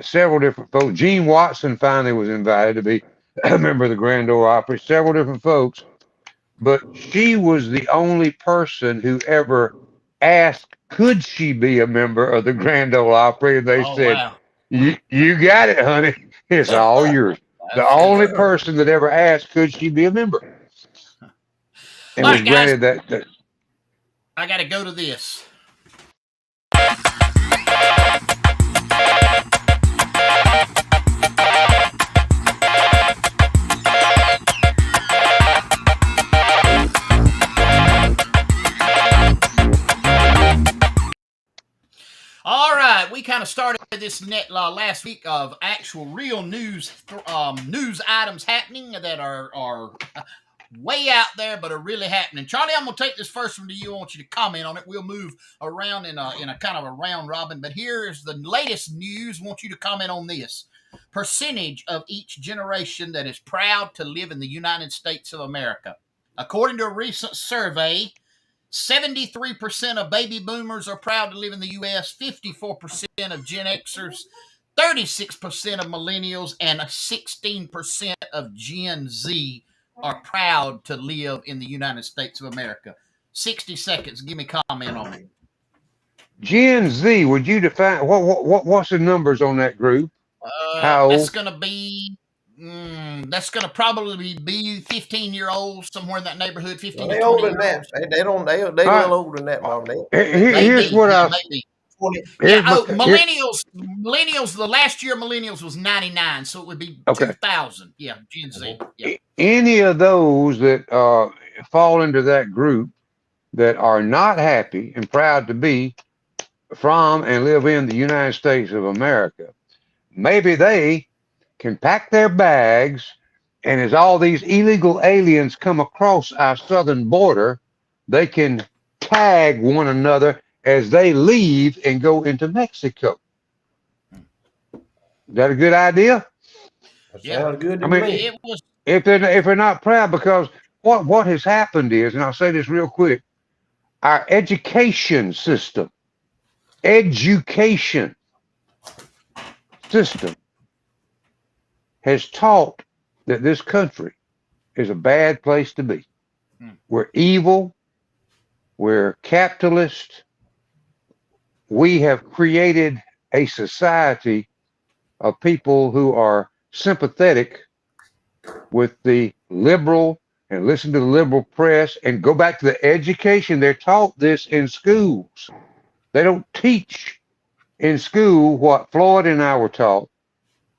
several different folks. Gene Watson finally was invited to be a member of the Grand Ole Opry, several different folks, but she was the only person who ever asked, could she be a member of the Grand Ole Opry? And they Oh, said, wow. you got it, honey. It's all yours. The That's only good. person that ever asked, could she be a member? And All was right, guys, granted that. I got to go to this. All right, we kind of started this last week of actual real news items happening that are way out there, but are really happening. Charlie, I'm gonna take this first one to you. I want you to comment on it. We'll move around in a kind of a round robin. But here is the latest news. I want you to comment on this. Percentage of each generation that is proud to live in the United States of America. According to a recent survey, 73% of baby boomers are proud to live in the U.S., 54% of Gen Xers, 36% of millennials, and 16% of Gen Z are proud to live in the United States of America. 60 seconds. Give me a comment on it. Gen Z, would you define what's the numbers on that group? How That's old? going to be. That's going to probably be 15-year-olds, somewhere in that neighborhood, Well, 15 to they 20 older than year that. olds. They don't. They a All right. little older than that, Mom. Here's Maybe, what yeah, I maybe. 20. Yeah. here's my Oh, here, millennials. The last year millennials was 99, so it would be okay. 2000. Yeah, Gen Z. Yeah. Any of those that fall into that group that are not happy and proud to be from and live in the United States of America, maybe they can pack their bags, and as all these illegal aliens come across our southern border, they can tag one another as they leave and go into Mexico. Is that a good idea? That Yeah. sounds good I to mean, me. It was. if they're not proud, because what has happened is, and I'll say this real quick, our education system has taught that this country is a bad place to be. We're evil. We're capitalist. We have created a society of people who are sympathetic with the liberal and listen to the liberal press and go back to the education. They're taught this in schools. They don't teach in school what Floyd and I were taught,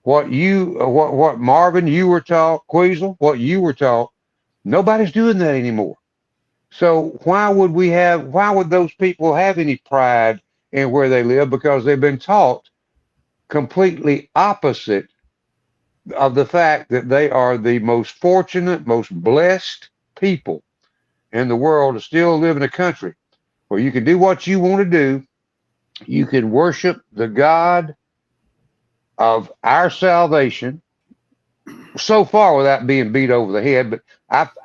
what Marvin you were taught, Queasel, what you were taught. Nobody's doing that anymore. So why would those people have any pride in where they live? Because they've been taught completely opposite of the fact that they are the most fortunate, most blessed people in the world to still live in a country where you can do what you want to do. You can worship the God of our salvation so far without being beat over the head, but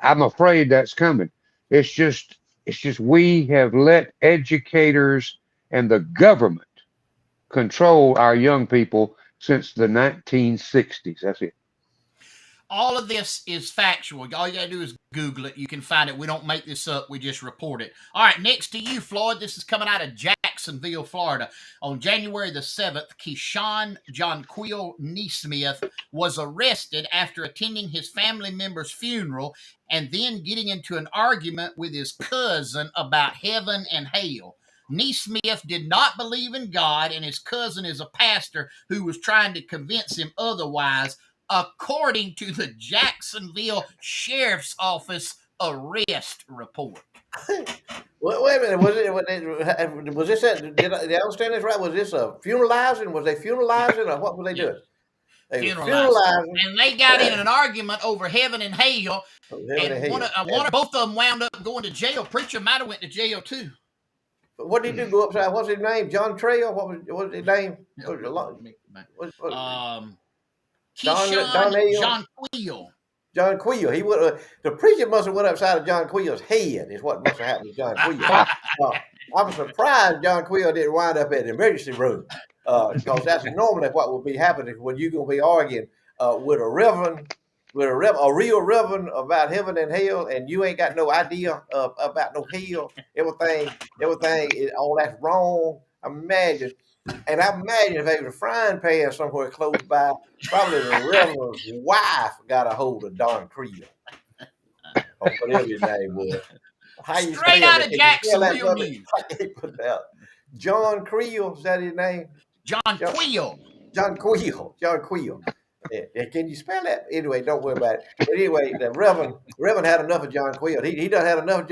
I'm afraid that's coming. It's just we have let educators and the government control our young people since the 1960s. That's it. All of this is factual. All you got to do is Google it. You can find it. We don't make this up. We just report it. All right, next to you, Floyd. This is coming out of Jacksonville, Florida. On January the 7th, Keyshawn Jonquil Neesmith was arrested after attending his family member's funeral and then getting into an argument with his cousin about heaven and hell. Neesmith did not believe in God, and his cousin is a pastor who was trying to convince him otherwise, according to the Jacksonville Sheriff's Office arrest report. Wait a minute. Was this? Did I understand this right? Was this a funeralizing? Was they funeralizing, or what were they doing? They were Funeralizing. And they got in an argument over heaven and hell. Both of them wound up going to jail. Preacher might have went to jail too. What did he do? Go upside? What's his name? John Trail. What was his name? Keyshawn Jonquil. John Quill. He would. The preacher must have went upside of John Quill's head. Is what must have happened to John Quill. I'm surprised John Quill didn't wind up at the emergency room, because that's normally what would be happening when you're gonna be arguing with a reverend, a real reverend about heaven and hell, and you ain't got no idea about no hell. Everything, all that's wrong. Imagine. And I imagine if there was a frying pan somewhere close by, probably the reverend's wife got a hold of Don Creel, or whatever his name was. How you Straight out of Jacksonville News. John Creel, is that his name? John Quill. John Quill. Yeah. Can you spell that? Anyway, don't worry about it. But anyway, the Reverend had enough of John Quill. He done had enough of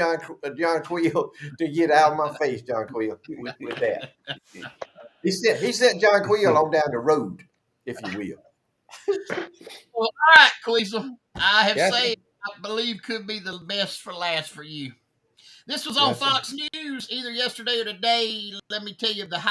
John Quill to get out of my face, John Quill, with that. He sent John Quill on down the road, if you will. Well, all right, Cleasel. I have said I believe could be the best for last for you. This was on Fox News either yesterday or today. Let me tell you it was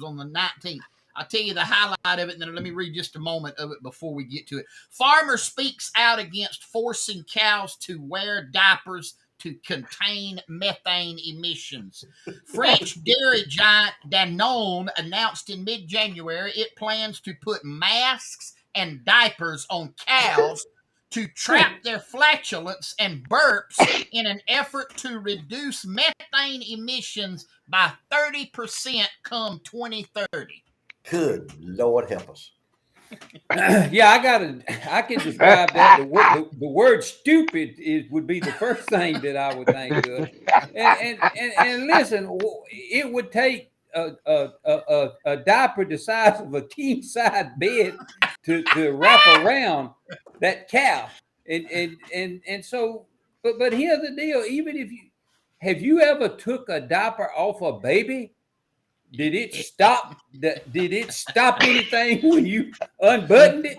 on the 19th. I'll tell you the highlight of it, and then let me read just a moment of it before we get to it. Farmer speaks out against forcing cows to wear diapers to contain methane emissions. French dairy giant Danone announced in mid-January it plans to put masks and diapers on cows to trap their flatulence and burps in an effort to reduce methane emissions by 30% come 2030. Good Lord help us. Yeah, I can describe that. The word stupid would be the first thing that I would think of. And listen, it would take a diaper the size of a king size bed to wrap around that cow. And so, but here's the deal. Even if have you ever took a diaper off a baby? Did it stop anything when you unbuttoned it?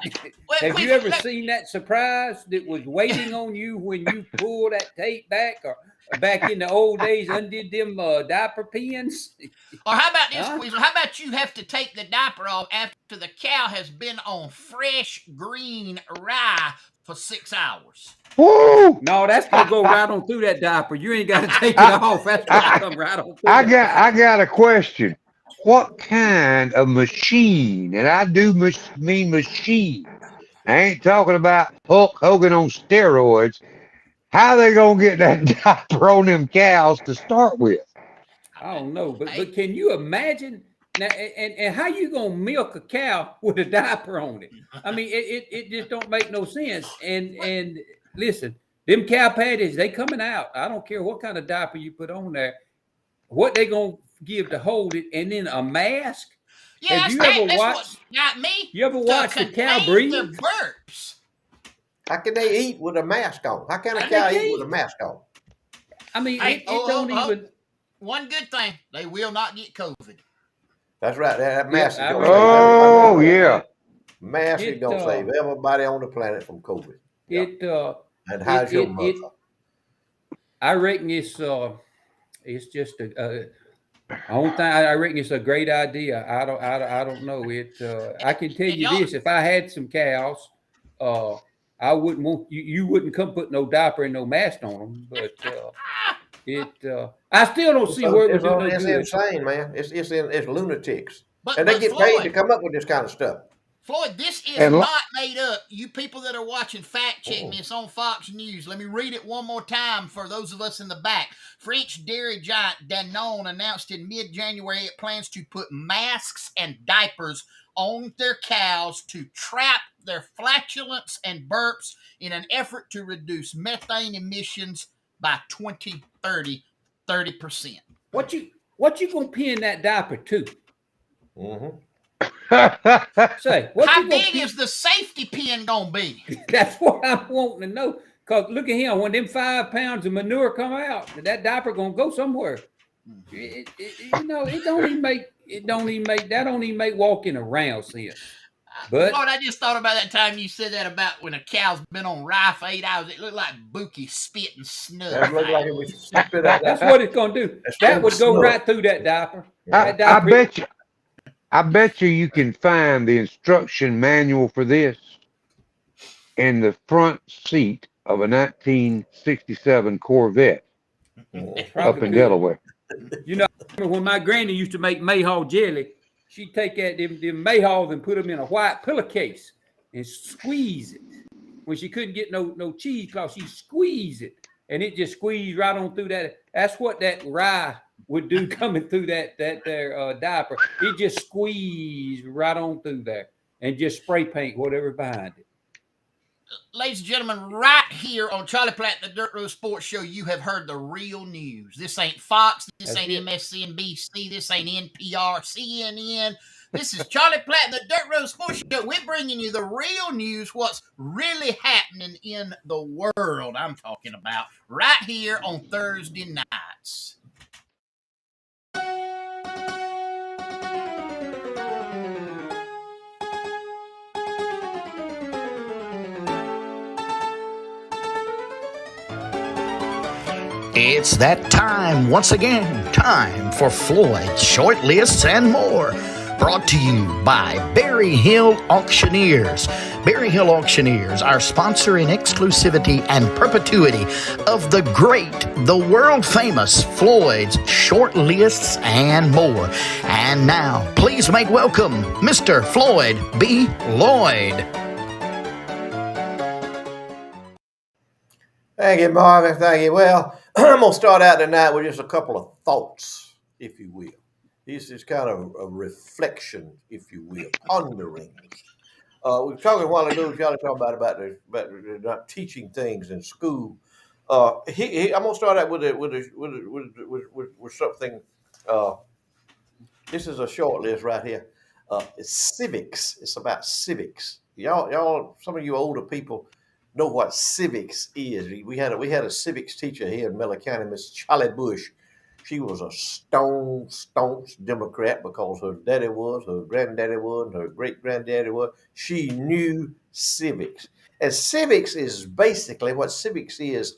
Have you ever seen that surprise that was waiting on you when you pulled that tape back, or back in the old days undid them diaper pins? Or how about this, Weasel? How about you have to take the diaper off after the cow has been on fresh green rye for 6 hours? Woo! No, that's gonna go right on through that diaper. You ain't got to take it off. That's gonna come right on through. I got a question. What kind of machine, and I do mean machine, I ain't talking about Hulk Hogan on steroids, how they gonna get that diaper on them cows to start with? I don't know, but can you imagine now, and how you gonna milk a cow with a diaper on it? I mean, it just don't make no sense. And listen, them cow patties, they coming out. I don't care what kind of diaper you put on there. What they gonna give to hold it, and then a mask? Yeah, have you ever watched? Got me. You ever watched the cow breathe? The burps. How can they eat with a mask on? How can a cow eat with a mask on? I mean, it don't even. One good thing, they will not get COVID. That's right. That mask is gonna save everybody. Mask is gonna save everybody on the planet from COVID. And how's your mother? I reckon it's just a I reckon it's a great idea. I don't know it. I can tell you this: if I had some cows, I wouldn't want you wouldn't come put no diaper and no mask on them. But I still don't see where it would do no It's good. insane, man. It's lunatics, But and they get paid to Floyd, come up with this kind of stuff. Floyd, this is And not made up. You people that are watching, fact check me. It's on Fox News. Let me read it one more time for those of us in the back. French dairy giant Danone announced in mid-January it plans to put masks and diapers on their cows to trap their flatulence and burps in an effort to reduce methane emissions by 2030, 30%. What you gonna pin that diaper to? Mm-hmm. Say, what How you gonna big pin? is the safety pin gonna be? That's what I'm wanting to know. Cause look at him, when them 5 pounds of manure come out, that diaper gonna go somewhere. You know, it don't even make walking around sense. But Lord, I just thought about that time you said that about when a cow's been on rye for 8 hours. It looked like Bookie spitting snuff. That looked like it was spit out. that's what it's gonna do. That would go right through that diaper. That I diaper, bet you can find the instruction manual for this in the front seat of a 1967 Corvette up in could. Delaware. You know, I remember when my granny used to make mayhaw jelly, she'd take them mayhaws and put them in a white pillowcase and squeeze it. When she couldn't get no cheesecloth, she'd squeeze it, and it just squeezed right on through that. That's what that rye would do coming through that diaper. It just squeezed right on through there and just spray paint whatever behind it. Ladies and gentlemen, right here on Charlie Platt, the Dirt Road Sports Show, you have heard the real news. This ain't Fox. This ain't MSNBC. This ain't NPR, CNN. This is Charlie Platt, the Dirt Road Sports Show. We're bringing you the real news, what's really happening in the world I'm talking about, right here on Thursday nights. It's that time once again. Time for Floyd Short Lists and more. Brought to you by Berry Hill Auctioneers. Berry Hill Auctioneers, our sponsor in exclusivity and perpetuity of the great, the world famous Floyd's Short Lists and more. And now, please make welcome Mr. Floyd B. Lloyd. Thank you, Marvin. Thank you. Well, I'm going to start out tonight with just a couple of thoughts, if you will. This is kind of a reflection, if you will, pondering. We were talking a while ago, Charlie talking about not teaching things in school. I'm going to start out with something. This is a short list right here. It's civics. It's about civics. Y'all, some of you older people know what civics is. We had a civics teacher here in Miller County, Miss Charlie Bush. She was a staunch Democrat because her daddy was, her granddaddy was, and her great-granddaddy was. She knew civics. And civics is basically what civics is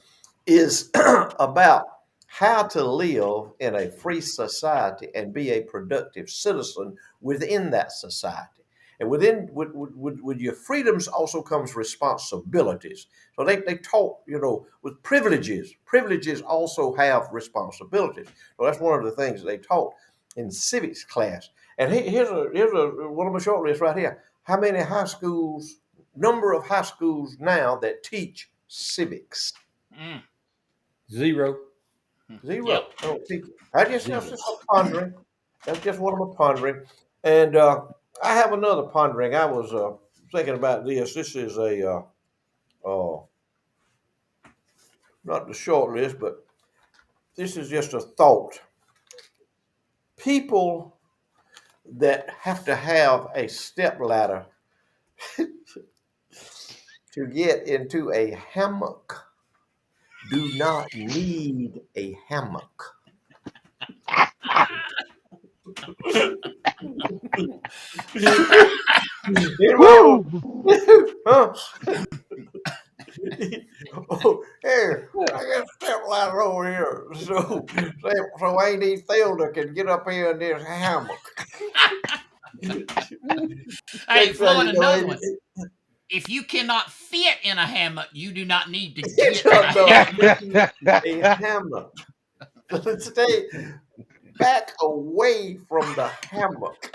about how to live in a free society and be a productive citizen within that society. And with your freedoms also comes responsibilities. So they taught, with privileges. Privileges also have responsibilities. So that's one of the things that they taught in civics class. And here's one of my short lists right here. How many number of high schools now that teach civics? Zero. Yep. That's just a pondering. That's just one of my pondering. And I have another pondering. I was thinking about this. This is not the short list, but this is just a thought. People that have to have a step ladder to get into a hammock do not need a hammock. Oh, here, I got a step ladder over here, so A.D. Fielder can get up here in this hammock. Hey, Floyd, another one. If you cannot fit in a hammock, you do not need to get in a hammock. A hammock. Stay back away from the hammock.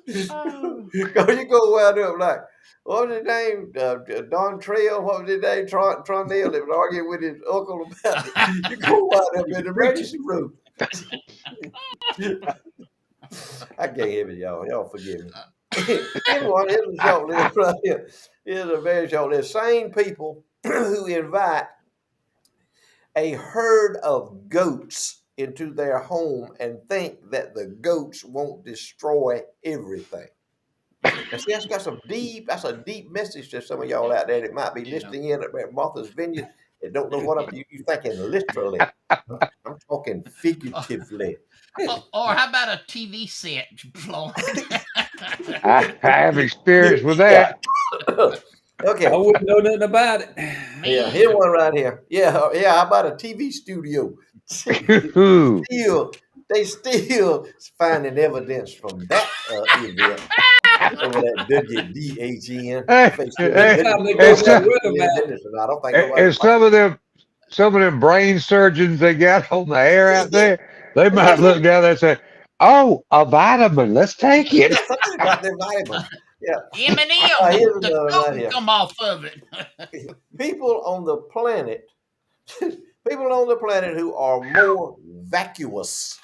You go wind up like, what was his name? Don Trail. What was his name? Trondale. They was arguing with his uncle about it. You go wind up in the emergency room. I can't hear it, y'all. Y'all forgive me. Here's a short list right here. Here's a very short list. Sane people who invite a herd of goats into their home and think that the goats won't destroy everything. And see, that's a deep message to some of y'all out there that might be listening in at Martha's Vineyard and don't know what you thinking literally. I'm talking figuratively. Or how about a TV set, Floyd? I have experience with that. Okay. I wouldn't know nothing about it. Yeah, here's one right here. Yeah. How about a TV studio? They still finding evidence from that event. Over that WDHN. Some of them brain surgeons they got on the air out there, they might look down there and say, "Oh, a vitamin, let's take it." Yeah, somebody got their vitamin. Yeah. M&M, the coat right come off of it. People on the planet who are more vacuous.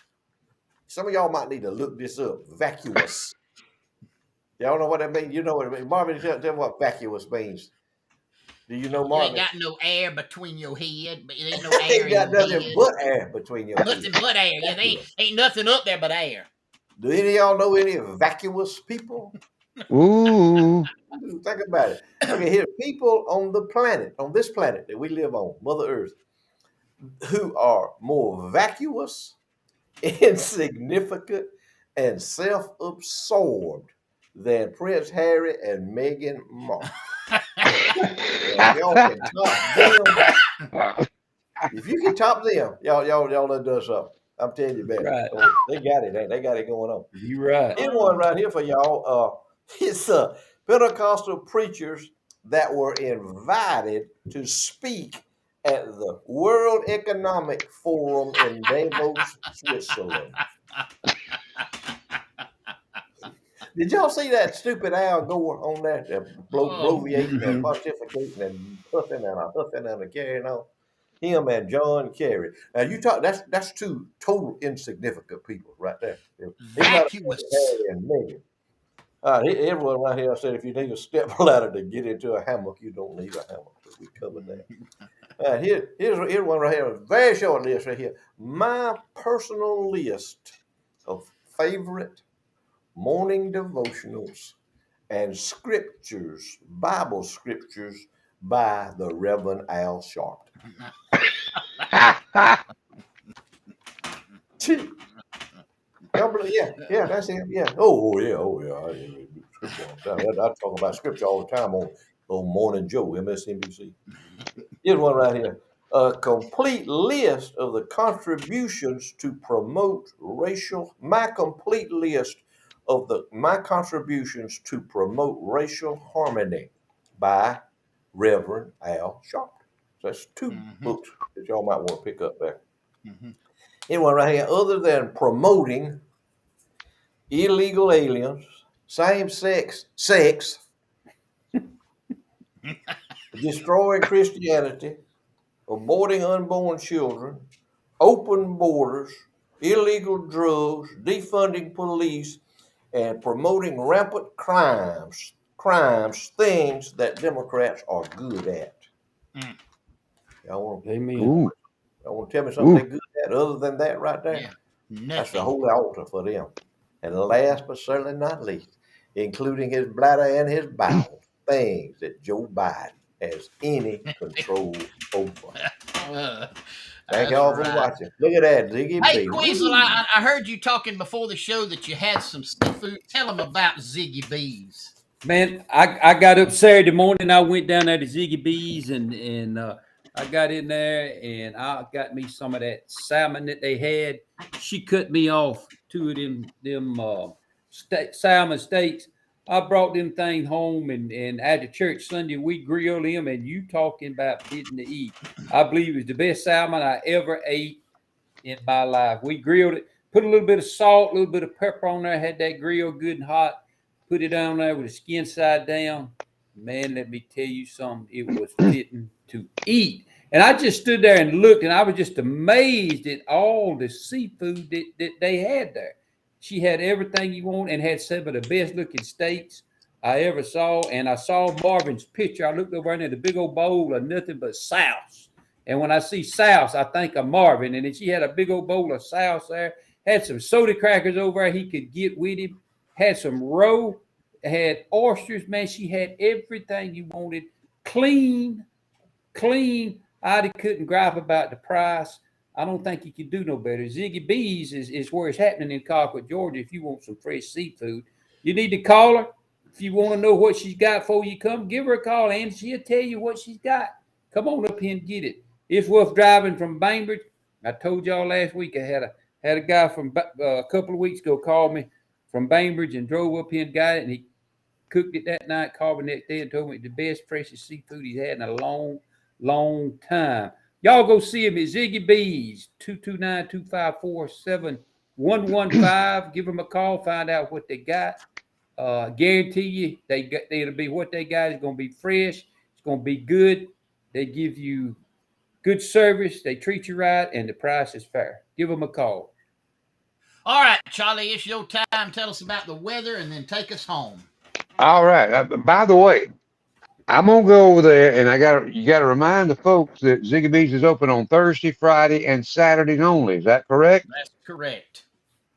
Some of y'all might need to look this up. Vacuous. Y'all know what that means? You know what it means. Marvin, tell me what vacuous means. Do you know, Marvin? You ain't got no air between your head, but it ain't no air ain't got in your nothing head. but air between your Nothing but air. Yeah, ain't nothing up there but air. Do any of y'all know any vacuous people? Ooh. Think about it. Okay, here, people on this planet that we live on, Mother Earth, who are more vacuous, insignificant, and self-absorbed than Prince Harry and Meghan Markle. Y'all can top them. If you can top them, y'all done done something. I'm telling you, man. Right. They got it. They got it going on. You right. Here's one right here for y'all. It's Pentecostal preachers that were invited to speak at the World Economic Forum in Davos, Switzerland. Did y'all see that stupid Al Gore on there, bloviating and pontificating and huffing and carrying on? Him and John Kerry. Now you talk. That's two total insignificant people right there. Vacuous. Everyone right here said if you need a step ladder to get into a hammock, you don't need a hammock. We covered that. Here's one right here. A very short list right here. My personal list of favorite morning devotionals and scriptures, Bible scriptures by the Reverend Al Sharpton. Yeah, that's him. Yeah. Oh yeah. I talk about scripture all the time on Morning Joe, MSNBC. Here's one right here. A complete list of the contributions to promote my contributions to promote racial harmony by Reverend Al Sharpton. So that's two books that y'all might want to pick up there. Anyone right here, other than promoting illegal aliens, same-sex sex, destroying Christianity, aborting unborn children, open borders, illegal drugs, defunding police, and promoting rampant crimes, things that Democrats are good at. Y'all want to tell me something they're good at other than that right there? Yeah, that's the holy altar for them. And last but certainly not least, including his bladder and his bowels, things that Joe Biden has any control over. Thank y'all for watching. Look at that, Ziggy Hey, B. Queasel, I heard you talking before the show that you had some seafood. Tell them about Ziggy B's. Man, I got up Saturday morning. I went down there to Ziggy B's and I got in there and I got me some of that salmon that they had. She cut me off 2 of them salmon steaks. I brought them things home, and after church Sunday we grilled them. And you talking about getting to eat? I believe it was the best salmon I ever ate in my life. We grilled it, put a little bit of salt, a little bit of pepper on there, had that grill good and hot, put it on there with the skin side down. Man, let me tell you something. It was fitting to eat. And I just stood there and looked, and I was just amazed at all the seafood that they had there. She had everything you want and had some of the best looking steaks I ever saw. And I saw Marvin's picture. I looked over and had a big old bowl of nothing but sauce. And when I see sauce, I think of Marvin. And then she had a big old bowl of sauce there, had some soda crackers over there he could get with him, had some roe, had oysters. Man, she had everything you wanted. Clean, clean. I couldn't gripe about the price. I don't think you can do no better. Ziggy B's is where it's happening in Colquitt, Georgia. If you want some fresh seafood, you need to call her. If you want to know what she's got before you come, give her a call, and she'll tell you what she's got. Come on up here and get it. It's worth driving from Bainbridge. I told y'all last week I had a guy from a couple of weeks ago called me from Bainbridge and drove up here and got it, and he cooked it that night, called me next day and told me it's the best, freshest seafood he's had in a long, long time. Y'all go see him at Ziggy B's, 229-254-7115. Give them a call, find out what they got. Guarantee you it'll be what they got. It's going to be fresh. It's going to be good. They give you good service. They treat you right, and the price is fair. Give them a call. All right, Charlie, it's your time. Tell us about the weather and then take us home. All right. By the way, I'm gonna go over there, and you got to remind the folks that Ziggy Bees is open on Thursday, Friday, and Saturdays only. Is that correct? That's correct.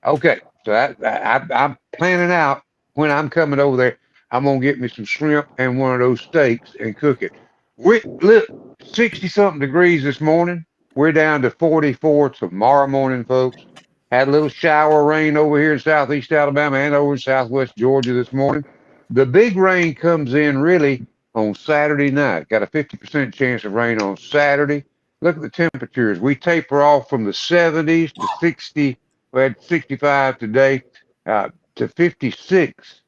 Okay. So I'm planning out when I'm coming over there. I'm gonna get me some shrimp and one of those steaks and cook it. Look, 60 something degrees this morning. We're down to 44 tomorrow morning, folks. Had a little shower rain over here in southeast Alabama and over in southwest Georgia this morning. The big rain comes in really on Saturday night. Got a 50% chance of rain on Saturday. Look at the temperatures. We taper off from the 70s to 60. We had 65 today to 56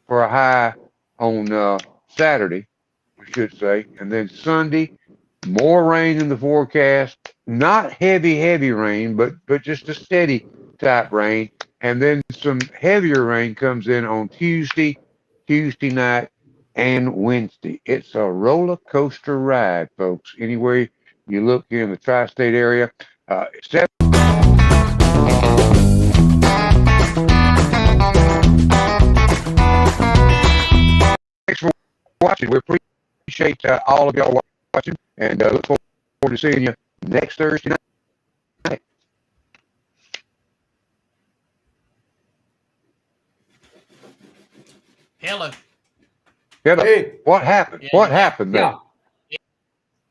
for a high on Saturday, we should say. And then Sunday, more rain in the forecast. Not heavy rain, but just a steady type rain. And then some heavier rain comes in on Tuesday night, and Wednesday. It's a roller coaster ride, folks. Anywhere you look here in the tri-state area. Thanks for watching. We appreciate all of y'all watching, and look forward to seeing you next Thursday night. Hello. Hey. What happened? Yeah, what happened there?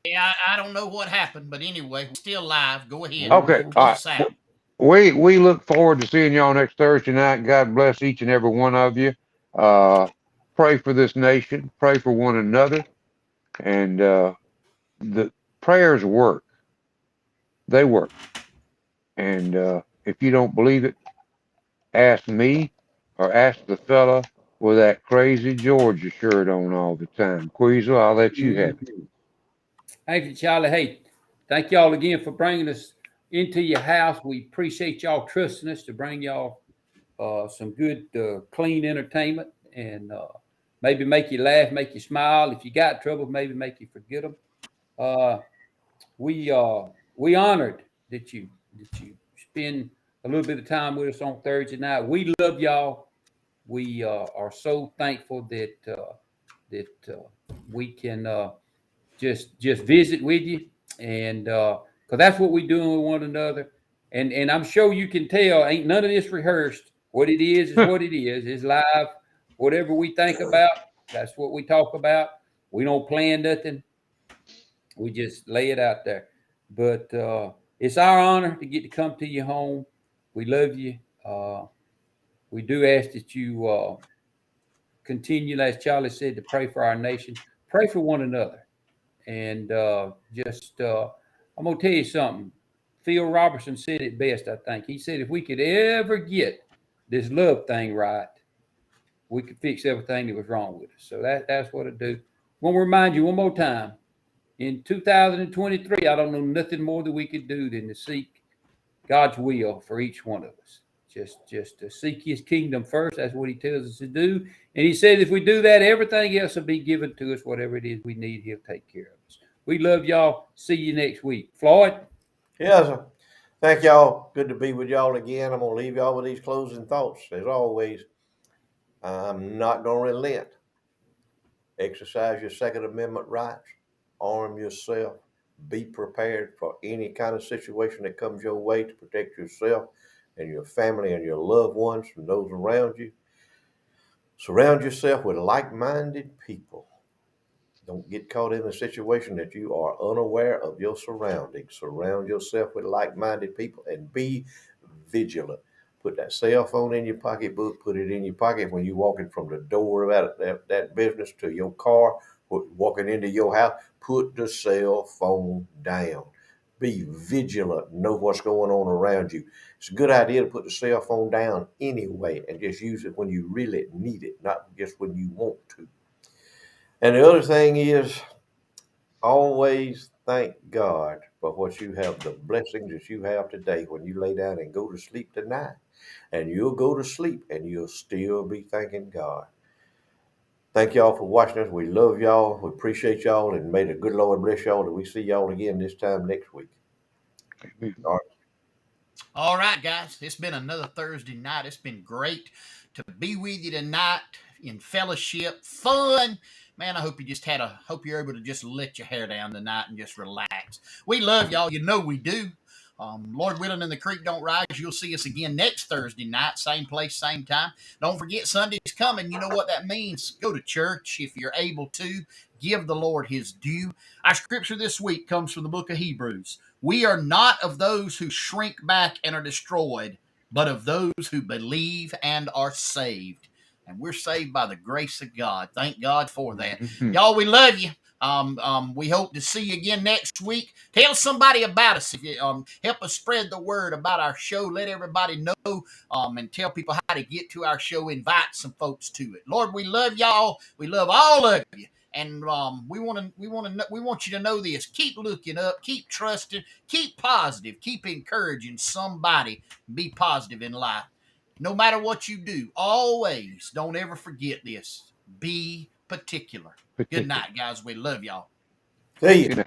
Yeah, I don't know what happened, but anyway, we're still live. Go ahead. Okay. All right. We look forward to seeing y'all next Thursday night. God bless each and every one of you. Pray for this nation. Pray for one another. And the prayers work. They work. And if you don't believe it, ask me or ask the fella with that crazy Georgia shirt on all the time. Queasel, I'll let you have it. Thank you, Charlie. Hey, thank y'all again for bringing us into your house. We appreciate y'all trusting us to bring y'all some good, clean entertainment, and maybe make you laugh, make you smile. If you got trouble, maybe make you forget them. We honored that you spend a little bit of time with us on Thursday night. We love y'all. We are so thankful that we can just visit with you, and because that's what we're doing with one another. And I'm sure you can tell, ain't none of this rehearsed. What it is what it is. It's live. Whatever we think about, that's what we talk about. We don't plan nothing. We just lay it out there. But it's our honor to get to come to your home. We love you. We do ask that you continue, as Charlie said, to pray for our nation. Pray for one another. And I'm going to tell you something. Phil Robertson said it best, I think. He said, if we could ever get this love thing right, we could fix everything that was wrong with us. So that's what I do. Want to remind you one more time. In 2023, I don't know nothing more that we could do than to seek God's will for each one of us. Just to seek His kingdom first. That's what He tells us to do. And He said if we do that, everything else will be given to us. Whatever it is we need, He'll take care of us. We love y'all. See you next week. Floyd? Yes, sir. Thank y'all. Good to be with y'all again. I'm going to leave y'all with these closing thoughts. As always, I'm not going to relent. Exercise your Second Amendment rights. Arm yourself. Be prepared for any kind of situation that comes your way to protect yourself and your family and your loved ones and those around you. Surround yourself with like-minded people. Don't get caught in a situation that you are unaware of your surroundings. Surround yourself with like-minded people and be vigilant. Put that cell phone in your pocketbook. Put it in your pocket when you're walking from the door of that business to your car, walking into your house. Put the cell phone down. Be vigilant. Know what's going on around you. It's a good idea to put the cell phone down anyway and just use it when you really need it, not just when you want to. And the other thing is, always thank God for what you have, the blessings that you have today when you lay down and go to sleep tonight. And you'll go to sleep and you'll still be thanking God. Thank y'all for watching us. We love y'all. We appreciate y'all. And may the good Lord bless y'all till we see y'all again this time next week. All right. All right, guys. It's been another Thursday night. It's been great to be with you tonight in fellowship, fun. Man, I hope hope you're able to just let your hair down tonight and just relax. We love y'all. You know we do. Lord willing, and the creek don't rise. You'll see us again next Thursday night, same place, same time. Don't forget Sunday's coming. You know what that means. Go to church if you're able to. Give the Lord His due. Our scripture this week comes from the book of Hebrews. We are not of those who shrink back and are destroyed, but of those who believe and are saved. And we're saved by the grace of God. Thank God for that. Y'all, we love you. We hope to see you again next week. Tell somebody about us. If you help us spread the word about our show, let everybody know, and tell people how to get to our show. Invite some folks to it. Lord, we love y'all. We love all of you. And we want you to know this. Keep looking up, keep trusting, keep positive, keep encouraging somebody. Be positive in life. No matter what you do, always don't ever forget this. Be particular. Good night, guys. We love y'all. See you.